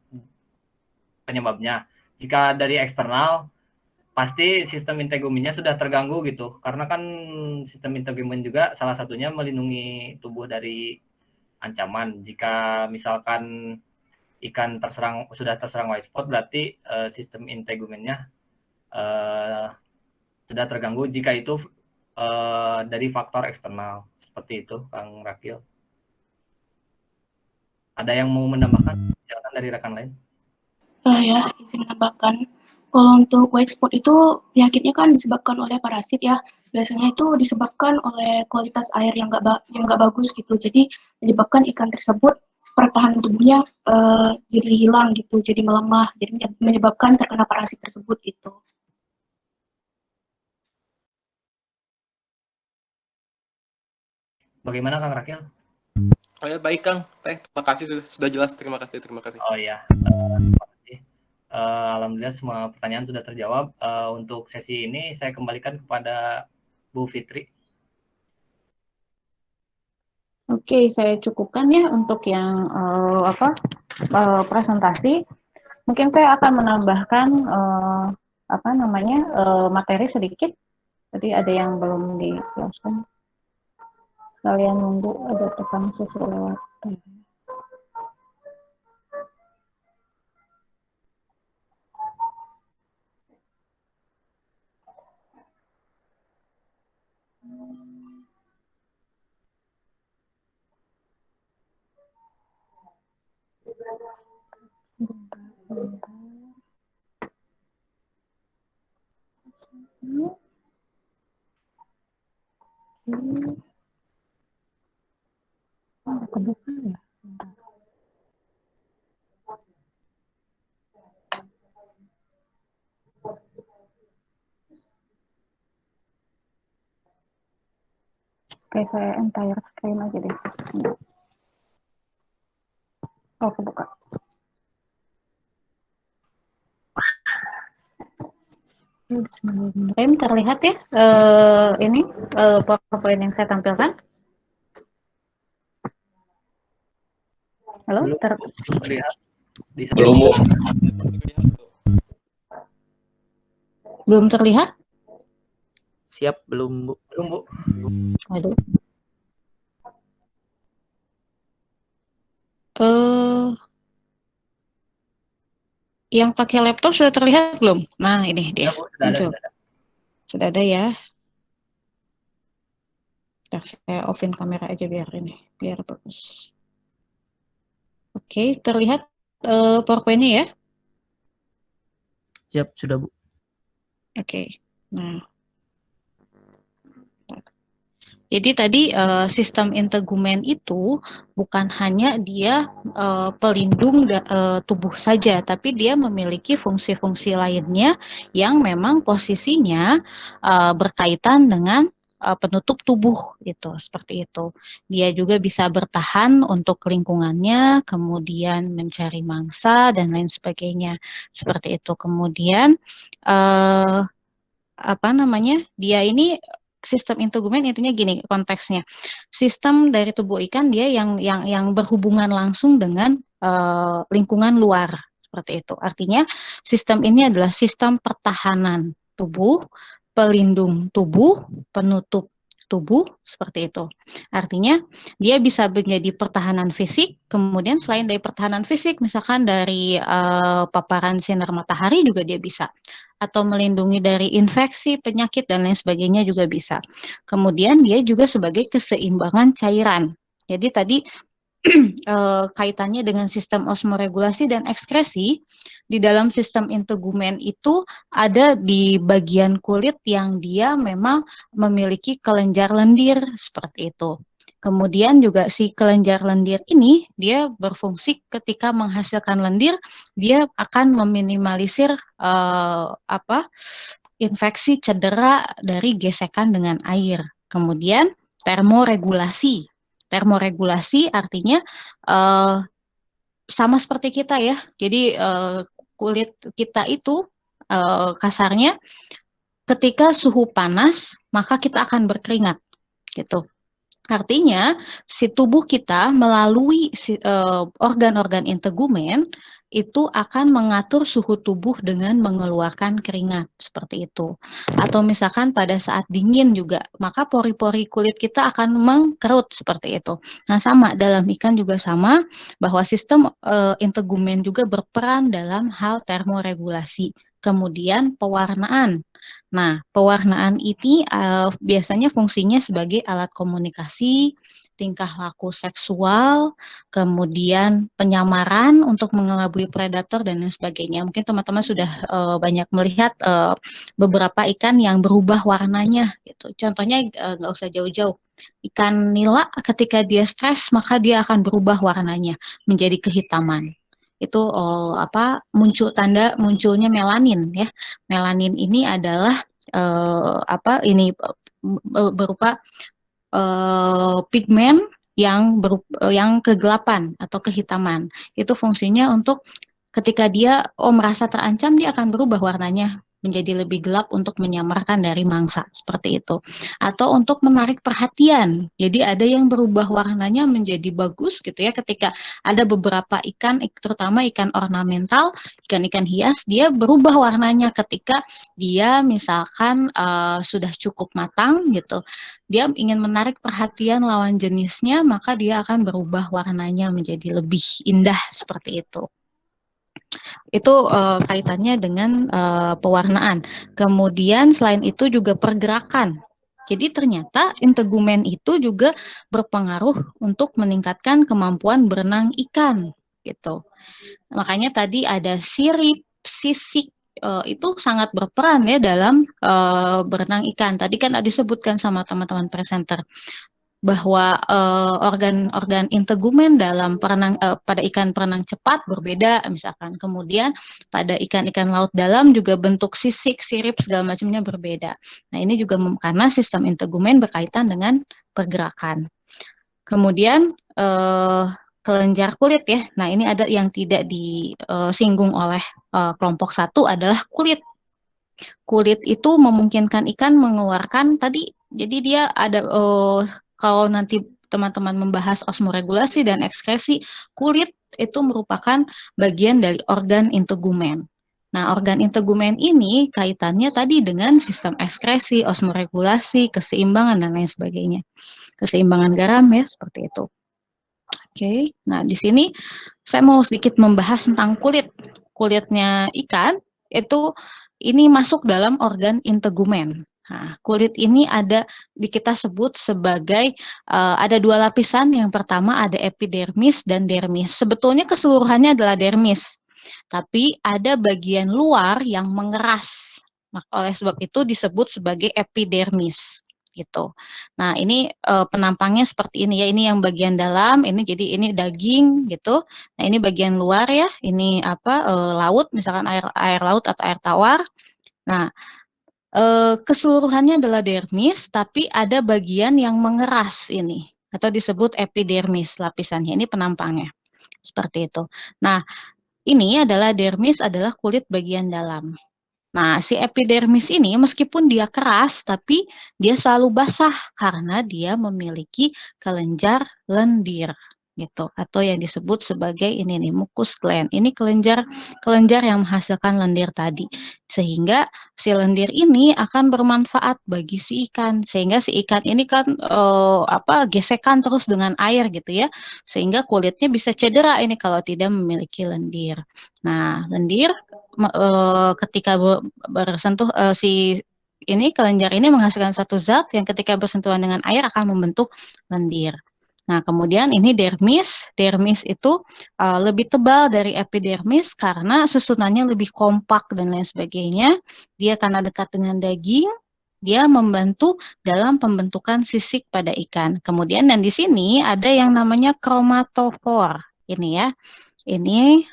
penyebabnya. Jika dari eksternal, pasti sistem integumennya sudah terganggu gitu, karena kan sistem integumen juga salah satunya melindungi tubuh dari ancaman. Jika misalkan ikan sudah terserang white spot, berarti sistem integumennya sudah terganggu. Jika itu dari faktor eksternal, seperti itu, Kang Rakil. Ada yang mau menambahkan? Silakan dari rekan lain. Ya, izin menambahkan. Kalau untuk white spot itu penyakitnya kan disebabkan oleh parasit ya. Biasanya itu disebabkan oleh kualitas air yang nggak bagus gitu. Jadi menyebabkan ikan tersebut pertahanan tubuhnya jadi hilang gitu, jadi melemah, jadi menyebabkan terkena parasit tersebut gitu. Bagaimana Kang Rakil? Oh ya, baik Kang. Terima kasih sudah jelas. Terima kasih. Oh ya, terima kasih. Alhamdulillah semua pertanyaan sudah terjawab. Untuk sesi ini saya kembalikan kepada Bu Fitri. Oke, saya cukupkan ya untuk yang presentasi. Mungkin saya akan menambahkan materi sedikit. Jadi ada yang belum dijelaskan. Kalian nunggu ada tekan susu lewat. Kebuka ya. Oke, saya entire screen aja deh. Oh, kebuka. Bismillahirrahmanirrahim. Terlihat ya ini PowerPoint yang saya tampilkan. Halo, terlihat? Belum, Bu. Belum terlihat? Siap, belum, Bu. Belum, Bu. Aduh. Yang pakai laptop sudah terlihat belum? Nah, ini dia. Sudah ada ya. Ntar saya offin kamera aja biar bagus. Oke, terlihat PowerPoint-nya ya? Siap, sudah Bu. Oke, nah. Jadi tadi sistem integumen itu bukan hanya dia pelindung tubuh saja, tapi dia memiliki fungsi-fungsi lainnya yang memang posisinya berkaitan dengan penutup tubuh itu, seperti itu. Dia juga bisa bertahan untuk lingkungannya, kemudian mencari mangsa dan lain sebagainya, seperti itu. Kemudian dia ini sistem integumen intinya gini konteksnya. Sistem dari tubuh ikan dia yang berhubungan langsung dengan lingkungan luar, seperti itu. Artinya sistem ini adalah sistem pertahanan tubuh, pelindung tubuh, penutup tubuh, seperti itu. Artinya dia bisa menjadi pertahanan fisik, kemudian selain dari pertahanan fisik, misalkan dari paparan sinar matahari juga dia bisa, atau melindungi dari infeksi, penyakit, dan lain sebagainya juga bisa. Kemudian dia juga sebagai keseimbangan cairan. Jadi tadi kaitannya dengan sistem osmoregulasi dan ekskresi, di dalam sistem integumen itu ada di bagian kulit yang dia memang memiliki kelenjar lendir seperti itu. Kemudian juga si kelenjar lendir ini dia berfungsi ketika menghasilkan lendir, dia akan meminimalisir infeksi cedera dari gesekan dengan air. Kemudian termoregulasi. Termoregulasi artinya sama seperti kita ya. Jadi kulit kita itu kasarnya ketika suhu panas maka kita akan berkeringat gitu. Artinya si tubuh kita melalui organ-organ integumen itu akan mengatur suhu tubuh dengan mengeluarkan keringat seperti itu. Atau misalkan pada saat dingin juga, maka pori-pori kulit kita akan mengkerut seperti itu. Nah, sama dalam ikan juga sama bahwa sistem integumen juga berperan dalam hal termoregulasi. Kemudian pewarnaan. Nah, pewarnaan ini biasanya fungsinya sebagai alat komunikasi, tingkah laku seksual, kemudian penyamaran untuk mengelabui predator dan lain sebagainya. Mungkin teman-teman sudah banyak melihat beberapa ikan yang berubah warnanya gitu. Contohnya nggak usah jauh-jauh. Ikan nila ketika dia stres maka dia akan berubah warnanya menjadi kehitaman. Itu tanda munculnya melanin ya. Melanin ini adalah berupa pigmen yang kegelapan atau kehitaman. Itu fungsinya untuk ketika dia merasa terancam, dia akan berubah warnanya menjadi lebih gelap untuk menyamarkan dari mangsa seperti itu. Atau untuk menarik perhatian. Jadi ada yang berubah warnanya menjadi bagus gitu ya ketika ada beberapa ikan, terutama ikan ornamental, ikan-ikan hias, dia berubah warnanya ketika dia misalkan sudah cukup matang gitu. Dia ingin menarik perhatian lawan jenisnya, maka dia akan berubah warnanya menjadi lebih indah seperti itu. Itu kaitannya dengan pewarnaan. Kemudian selain itu juga pergerakan. Jadi ternyata integumen itu juga berpengaruh untuk meningkatkan kemampuan berenang ikan gitu. Makanya tadi ada sirip, sisik, itu sangat berperan ya dalam berenang ikan. Tadi kan disebutkan sama teman-teman presenter bahwa organ-organ integumen dalam pada ikan perenang cepat berbeda misalkan. Kemudian pada ikan-ikan laut dalam juga bentuk sisik, sirip segala macamnya berbeda. Nah, ini juga karena sistem integumen berkaitan dengan pergerakan. Kemudian kelenjar kulit ya. Nah, ini ada yang tidak disinggung oleh kelompok 1 adalah kulit. Kulit itu memungkinkan ikan mengeluarkan tadi, jadi dia ada kalau nanti teman-teman membahas osmoregulasi dan ekskresi, kulit itu merupakan bagian dari organ integumen. Nah, organ integumen ini kaitannya tadi dengan sistem ekskresi, osmoregulasi, keseimbangan, dan lain sebagainya. Keseimbangan garam ya, seperti itu. Oke, nah di sini saya mau sedikit membahas tentang kulit. Kulitnya ikan, ini masuk dalam organ integumen. Nah, kulit ini kita sebut sebagai ada 2 lapisan. Yang pertama ada epidermis dan dermis. Sebetulnya keseluruhannya adalah dermis, tapi ada bagian luar yang mengeras. Oleh sebab itu disebut sebagai epidermis gitu. Nah, ini penampangnya seperti ini ya. Ini yang bagian dalam, jadi ini daging gitu. Nah, ini bagian luar ya. Ini laut, misalkan air laut atau air tawar. Nah, keseluruhannya adalah dermis, tapi ada bagian yang mengeras ini, atau disebut epidermis lapisannya. Ini penampangnya, seperti itu. Nah, ini adalah dermis, adalah kulit bagian dalam. Nah, si epidermis ini meskipun dia keras, tapi dia selalu basah karena dia memiliki kelenjar lendir gitu, atau yang disebut sebagai ini nih mucus gland. Ini kelenjar yang menghasilkan lendir tadi, sehingga si lendir ini akan bermanfaat bagi si ikan, sehingga si ikan ini kan gesekan terus dengan air gitu ya, sehingga kulitnya bisa cedera ini kalau tidak memiliki lendir. Nah, lendir ketika bersentuh kelenjar ini menghasilkan satu zat yang ketika bersentuhan dengan air akan membentuk lendir. Nah, kemudian ini dermis. Dermis itu lebih tebal dari epidermis karena susunannya lebih kompak dan lain sebagainya. Dia karena dekat dengan daging, dia membantu dalam pembentukan sisik pada ikan. Kemudian dan di sini ada yang namanya kromatofor. Ini ya. Ini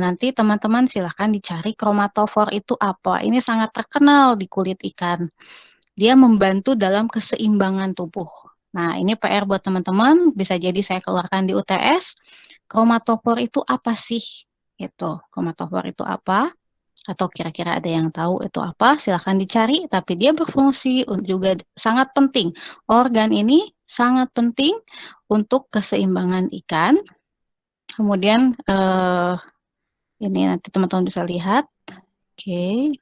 nanti teman-teman silahkan dicari kromatofor itu apa. Ini sangat terkenal di kulit ikan. Dia membantu dalam keseimbangan tubuh. Nah, ini PR buat teman-teman, bisa jadi saya keluarkan di UTS. Kromatofor itu apa sih? Itu, kromatofor itu apa? Atau kira-kira ada yang tahu itu apa? Silahkan dicari, tapi dia berfungsi juga sangat penting. Organ ini sangat penting untuk keseimbangan ikan. Kemudian, ini nanti teman-teman bisa lihat. Oke.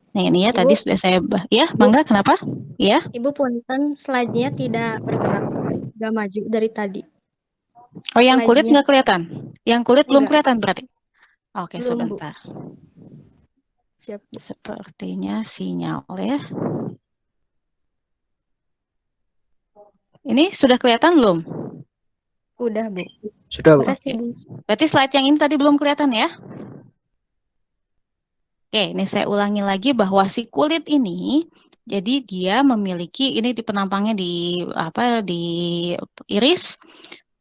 Nah, ini ya Ibu, tadi sudah saya ya, Mangga kenapa? Ya. Ibu punten slide-nya tidak bergerak, nggak maju dari tadi. Oh, yang kulit Slide-nya nggak kelihatan? Yang kulit belum enggak, kelihatan berarti? Oke, belum Bu. sebentar. Siap Bu. Sepertinya sinyal ya. Ini sudah kelihatan belum? Udah Bu. Sudah, Bu. Makasih Bu. Berarti slide yang ini tadi belum kelihatan ya? Oke, ini saya ulangi lagi bahwa si kulit ini, jadi dia memiliki ini di penampangnya di apa di iris,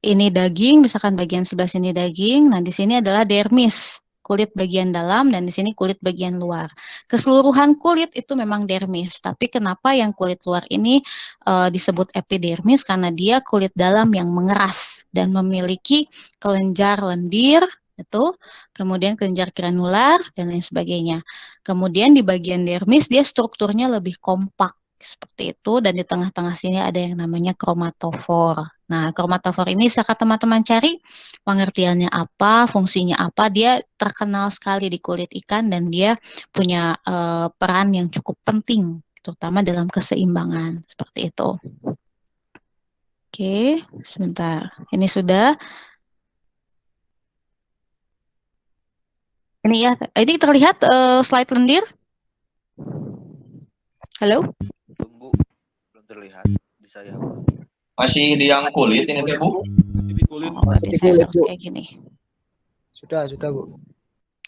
ini daging, misalkan bagian sebelah sini daging, nah di sini adalah dermis, kulit bagian dalam dan di sini kulit bagian luar. Keseluruhan kulit itu memang dermis, tapi kenapa yang kulit luar ini disebut epidermis karena dia kulit dalam yang mengeras dan memiliki kelenjar lendir itu, kemudian kelenjar granular dan lain sebagainya. Kemudian di bagian dermis dia strukturnya lebih kompak seperti itu dan di tengah-tengah sini ada yang namanya kromatofor. Nah, kromatofor ini silakan teman-teman cari pengertiannya apa, fungsinya apa. Dia terkenal sekali di kulit ikan dan dia punya peran yang cukup penting terutama dalam keseimbangan seperti itu. Oke, sebentar. Ini sudah. Ini ya, ini terlihat slide lendir. Halo? Belum terlihat. Bisa ya Bu. Masih di yang kulit ini Teh Bu. Di kulit. Oh, berarti saya harus kayak gini. Sudah, Bu.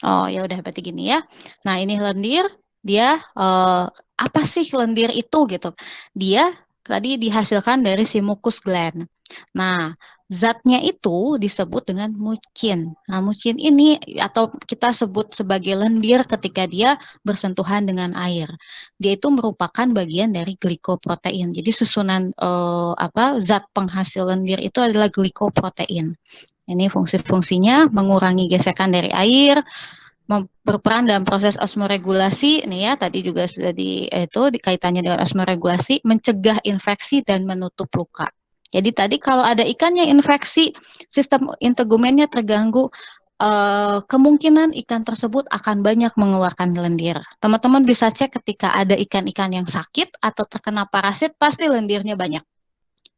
Oh, ya udah berarti gini ya. Nah, ini lendir, dia apa sih lendir itu gitu? Dia tadi dihasilkan dari si mucus gland. Nah, zatnya itu disebut dengan mucin. Nah, mucin ini atau kita sebut sebagai lendir ketika dia bersentuhan dengan air. Dia itu merupakan bagian dari glikoprotein. Jadi susunan zat penghasil lendir itu adalah glikoprotein. Ini fungsi-fungsinya mengurangi gesekan dari air, berperan dalam proses osmoregulasi, nih ya tadi juga sudah dikaitannya dengan osmoregulasi, mencegah infeksi dan menutup luka. Jadi tadi kalau ada ikannya infeksi, sistem integumennya terganggu, kemungkinan ikan tersebut akan banyak mengeluarkan lendir. Teman-teman bisa cek ketika ada ikan-ikan yang sakit atau terkena parasit, pasti lendirnya banyak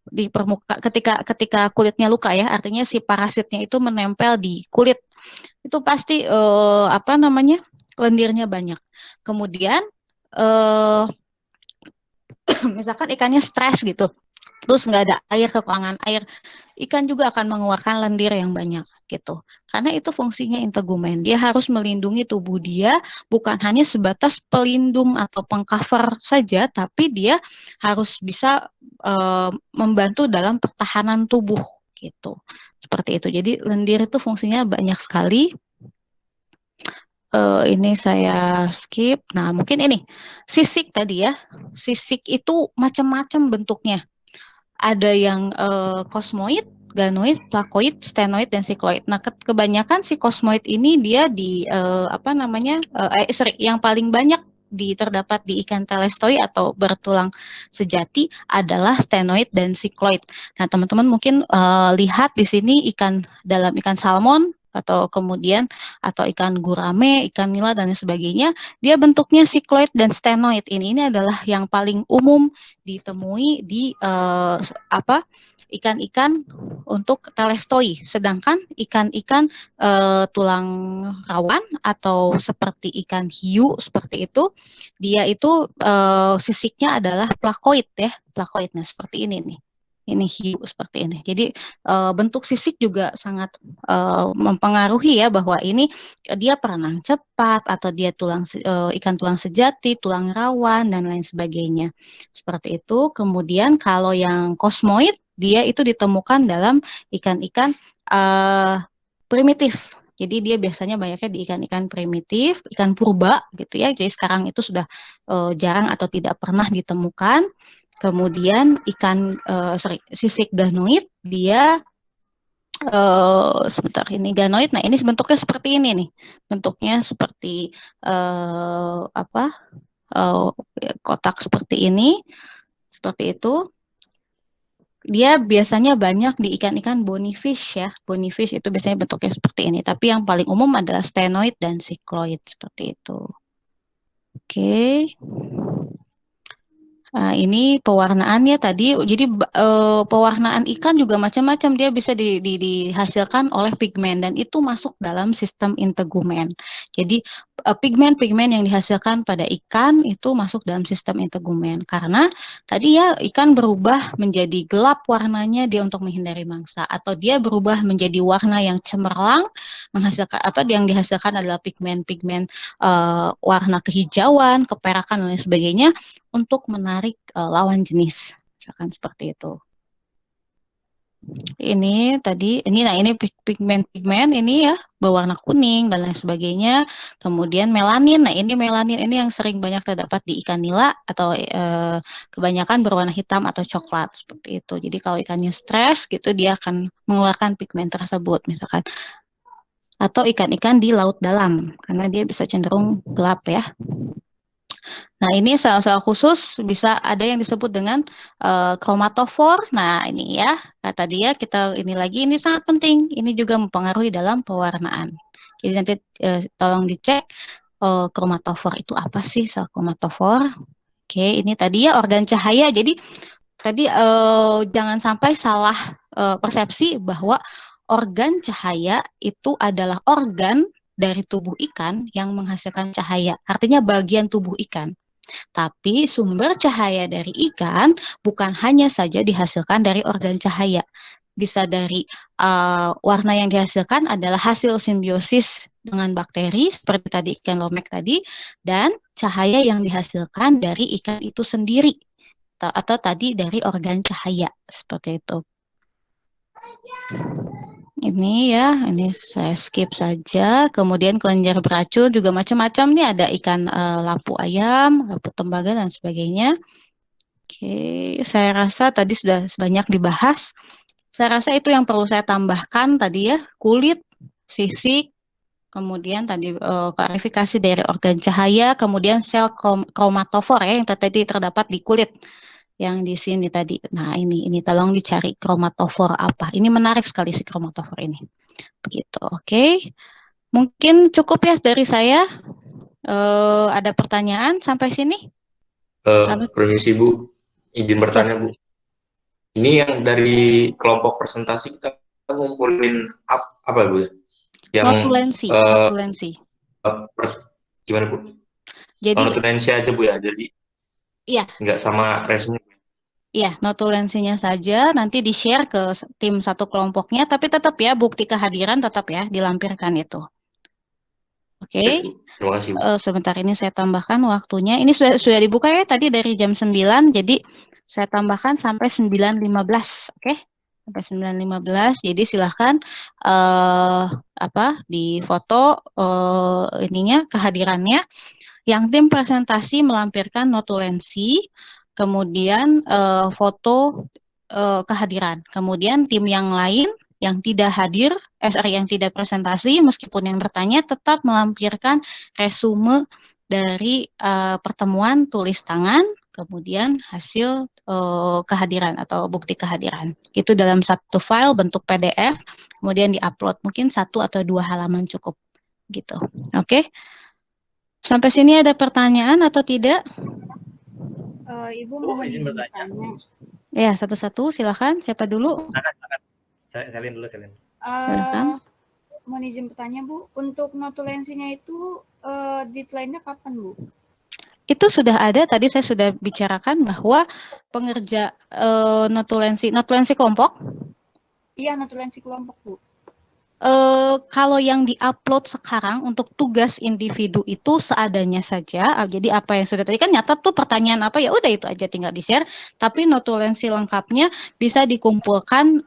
di permukaan ketika kulitnya luka ya, artinya si parasitnya itu menempel di kulit. Itu pasti lendirnya banyak. Kemudian misalkan ikannya stres gitu, terus nggak ada air, kekurangan air, ikan juga akan mengeluarkan lendir yang banyak gitu. Karena itu fungsinya integumen. Dia harus melindungi tubuh dia, bukan hanya sebatas pelindung atau pengcover saja, tapi dia harus bisa membantu dalam pertahanan tubuh gitu. Seperti itu. Jadi lendir itu fungsinya banyak sekali. Ini saya skip. Nah, mungkin ini sisik tadi ya. Sisik itu macam-macam bentuknya. Ada yang kosmoid, ganoid, plakoid, stenoid, dan sikloid. Nah, kebanyakan si kosmoid ini dia di yang paling banyak terdapat di ikan telestoi atau bertulang sejati adalah stenoid dan sikloid. Nah, teman-teman mungkin lihat di sini dalam ikan salmon atau kemudian atau ikan gurame, ikan nila dan sebagainya, dia bentuknya sikloid dan stenoid. Ini adalah yang paling umum ditemui di ikan-ikan untuk telestoi. Sedangkan ikan-ikan tulang rawan atau seperti ikan hiu seperti itu, dia itu sisiknya adalah plakoid ya, plakoidnya seperti ini nih. Ini hiu seperti ini. Jadi bentuk sisik juga sangat mempengaruhi ya bahwa ini dia berenang cepat atau dia ikan tulang sejati, tulang rawan dan lain sebagainya. Seperti itu. Kemudian kalau yang kosmoid dia itu ditemukan dalam ikan-ikan primitif. Jadi dia biasanya banyaknya di ikan-ikan primitif, ikan purba gitu ya. Jadi sekarang itu sudah jarang atau tidak pernah ditemukan. Kemudian ikan sisik ganoid dia sebentar ini ganoid. Nah ini bentuknya seperti ini nih, bentuknya seperti kotak seperti ini, seperti itu. Dia biasanya banyak di ikan-ikan bonifish ya. Bonifish itu biasanya bentuknya seperti ini. Tapi yang paling umum adalah stenoid dan cycloid seperti itu. Oke. Nah, ini pewarnaannya tadi. Jadi pewarnaan ikan juga macam-macam. Dia bisa dihasilkan oleh pigmen dan itu masuk dalam sistem integumen. Jadi pigmen-pigmen yang dihasilkan pada ikan itu masuk dalam sistem integumen. Karena tadi ya ikan berubah menjadi gelap warnanya dia untuk menghindari mangsa atau dia berubah menjadi warna yang cemerlang menghasilkan yang dihasilkan adalah pigmen-pigmen warna kehijauan, keperakan dan lain sebagainya untuk menarik lawan jenis, misalkan seperti itu. Ini tadi, ini pigmen-pigmen ini ya berwarna kuning dan lain sebagainya. Kemudian melanin, nah ini melanin ini yang sering banyak terdapat di ikan nila atau kebanyakan berwarna hitam atau coklat seperti itu. Jadi kalau ikannya stres gitu dia akan mengeluarkan pigmen tersebut, misalkan. Atau ikan-ikan di laut dalam karena dia bisa cenderung gelap ya. Nah, ini sel-sel khusus bisa ada yang disebut dengan kromatofor. Nah, ini ya, kata dia kita ini lagi, ini sangat penting. Ini juga mempengaruhi dalam pewarnaan. Jadi nanti tolong dicek kromatofor itu apa sih sel kromatofor. Oke, ini tadi ya organ cahaya. Jadi tadi jangan sampai salah persepsi bahwa organ cahaya itu adalah organ dari tubuh ikan yang menghasilkan cahaya. Artinya bagian tubuh ikan. Tapi sumber cahaya dari ikan bukan hanya saja dihasilkan dari organ cahaya. Bisa dari warna yang dihasilkan adalah hasil simbiosis dengan bakteri seperti tadi ikan lomek tadi dan cahaya yang dihasilkan dari ikan itu sendiri atau tadi dari organ cahaya seperti itu. Ini ya, ini saya skip saja. Kemudian kelenjar beracun juga macam-macam nih, ada ikan lapu ayam, lapu tembaga dan sebagainya. Oke, saya rasa tadi sudah banyak dibahas. Saya rasa itu yang perlu saya tambahkan tadi ya, kulit, sisik, kemudian tadi klarifikasi dari organ cahaya, kemudian sel kromatofor ya yang tadi terdapat di kulit. Yang di sini tadi. Nah, ini tolong dicari kromatofor apa. Ini menarik sekali si kromatofor ini. Begitu, oke. Mungkin cukup ya dari saya. Ada pertanyaan sampai sini? Permisi Bu, izin bertanya Bu. Ini yang dari kelompok presentasi kita ngumpulin apa Bu ya? Yang notulensi. Gimana Bu? Jadi notulensi aja Bu ya. Jadi iya. Nggak sama resume. Iya, notulensinya saja nanti di-share ke tim satu kelompoknya, tapi tetap ya bukti kehadiran tetap ya dilampirkan itu. Oke. Terima kasih. Sebentar ini saya tambahkan waktunya. Ini sudah dibuka ya tadi dari jam 9, jadi saya tambahkan sampai 9.15, oke? Sampai 9.15. Jadi silahkan di foto ininya kehadirannya. Yang tim presentasi melampirkan notulensi, kemudian foto kehadiran. Kemudian tim yang lain yang tidak hadir, yang tidak presentasi, meskipun yang bertanya tetap melampirkan resume dari pertemuan tulis tangan, kemudian hasil kehadiran atau bukti kehadiran. Itu dalam satu file bentuk PDF, kemudian diupload. Mungkin 1 atau 2 halaman cukup. Gitu. Oke? Sampai sini ada pertanyaan atau tidak? Ibu mau izin bertanya. Ya, satu-satu silakan. Siapa dulu? Selin dulu, Selin. Mau izin bertanya, Bu. Untuk notulensinya itu deadline-nya kapan, Bu? itu sudah ada, tadi saya sudah bicarakan bahwa pengerja notulensi kelompok, Iya, notulensi kelompok, Bu. kalau yang diupload sekarang untuk tugas individu itu seadanya saja. Jadi apa yang sudah tadi kan nyatet tuh pertanyaan apa, ya udah itu aja tinggal di-share. Tapi notulensi lengkapnya bisa dikumpulkan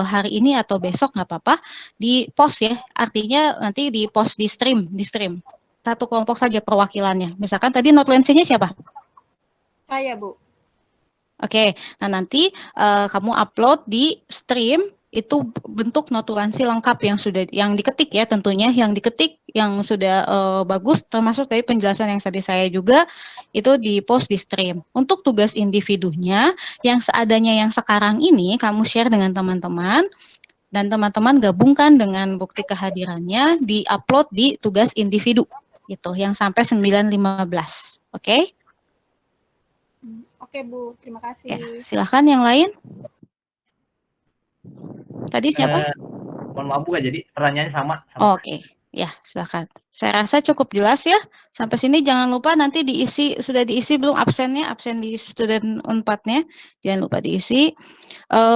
hari ini atau besok nggak apa-apa di post ya. Artinya nanti di post di stream. Satu kelompok saja perwakilannya. Misalkan tadi notulensinya siapa? Saya, Bu. Oke, nah nanti kamu upload di stream itu bentuk notulensi lengkap yang diketik ya, tentunya yang diketik yang sudah bagus, termasuk dari penjelasan yang tadi saya juga itu di post di stream. Untuk tugas individunya yang seadanya yang sekarang ini kamu share dengan teman-teman dan teman-teman gabungkan dengan bukti kehadirannya di upload di tugas individu gitu yang sampai 9.15. Oke? Oke, Bu. Terima kasih. Ya, silakan yang lain. Tadi siapa? Mohon maaf Bu, jadi pertanyaannya sama. Oke, ya silakan. Saya rasa cukup jelas ya. Sampai sini jangan lupa nanti sudah diisi belum absen di student Unpad-nya. Jangan lupa diisi.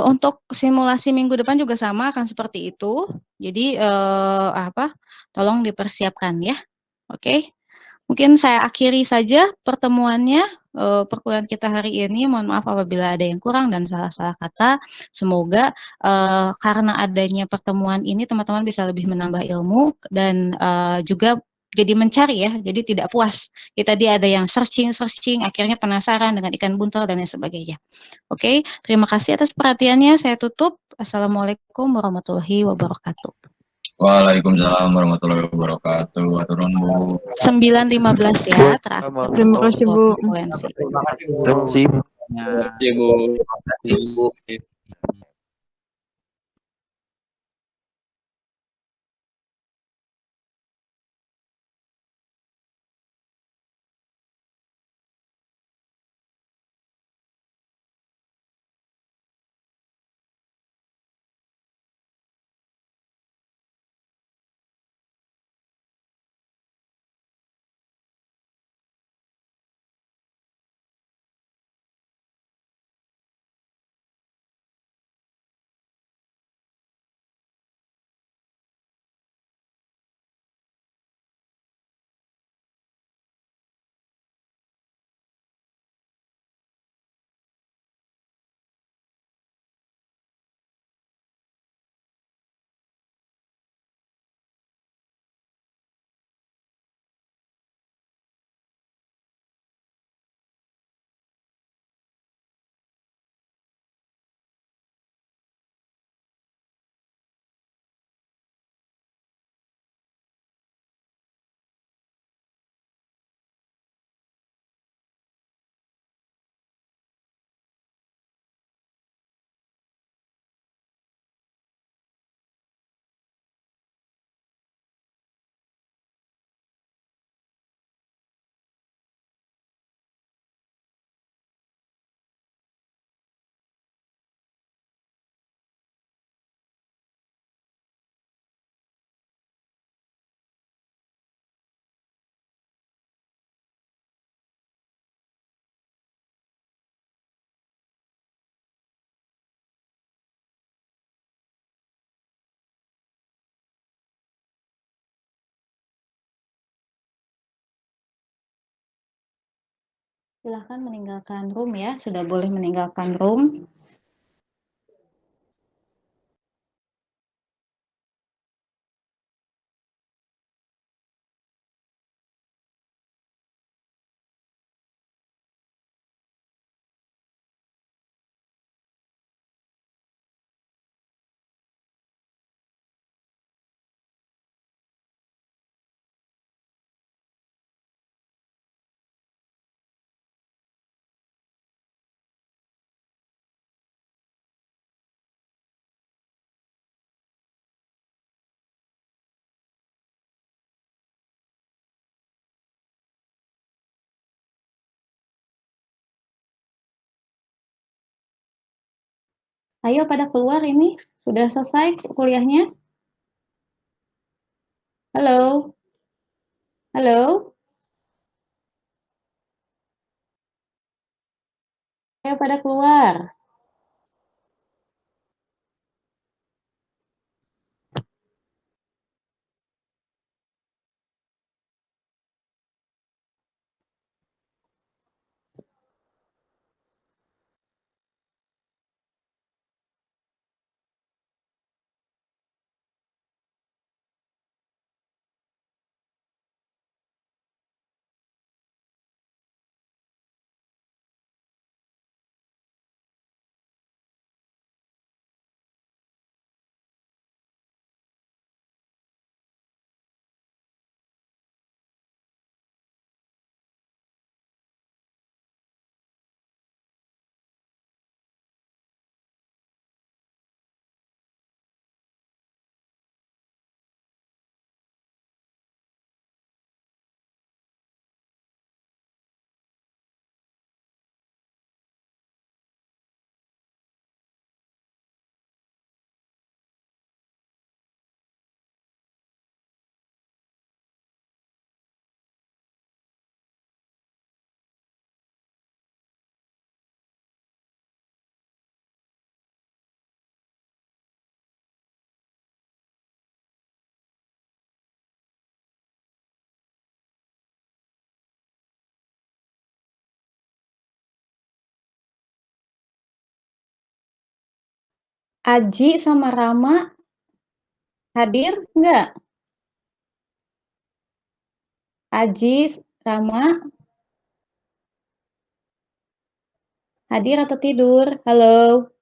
Untuk simulasi minggu depan juga sama akan seperti itu. Jadi tolong dipersiapkan ya. Oke. Mungkin saya akhiri saja pertemuannya, perkuliahan kita hari ini. Mohon maaf apabila ada yang kurang dan salah-salah kata. Semoga karena adanya pertemuan ini teman-teman bisa lebih menambah ilmu dan juga jadi mencari ya, jadi tidak puas. Tadi ada yang searching, akhirnya penasaran dengan ikan buntel dan lain sebagainya. Oke, terima kasih atas perhatiannya. Saya tutup. Assalamualaikum warahmatullahi wabarakatuh. Waalaikumsalam warahmatullahi wabarakatuh. Aturan Bu. 9.15 ya, terakhir. Terima kasih, Bu. Terima kasih Bu. Terima kasih Bu. Terima kasih Bu. Silahkan meninggalkan room ya, sudah boleh meninggalkan room. Ayo pada keluar ini, sudah selesai kuliahnya? Halo? Halo? Ayo pada keluar. Aji sama Rama hadir nggak? Aji, Rama, hadir atau tidur? Halo.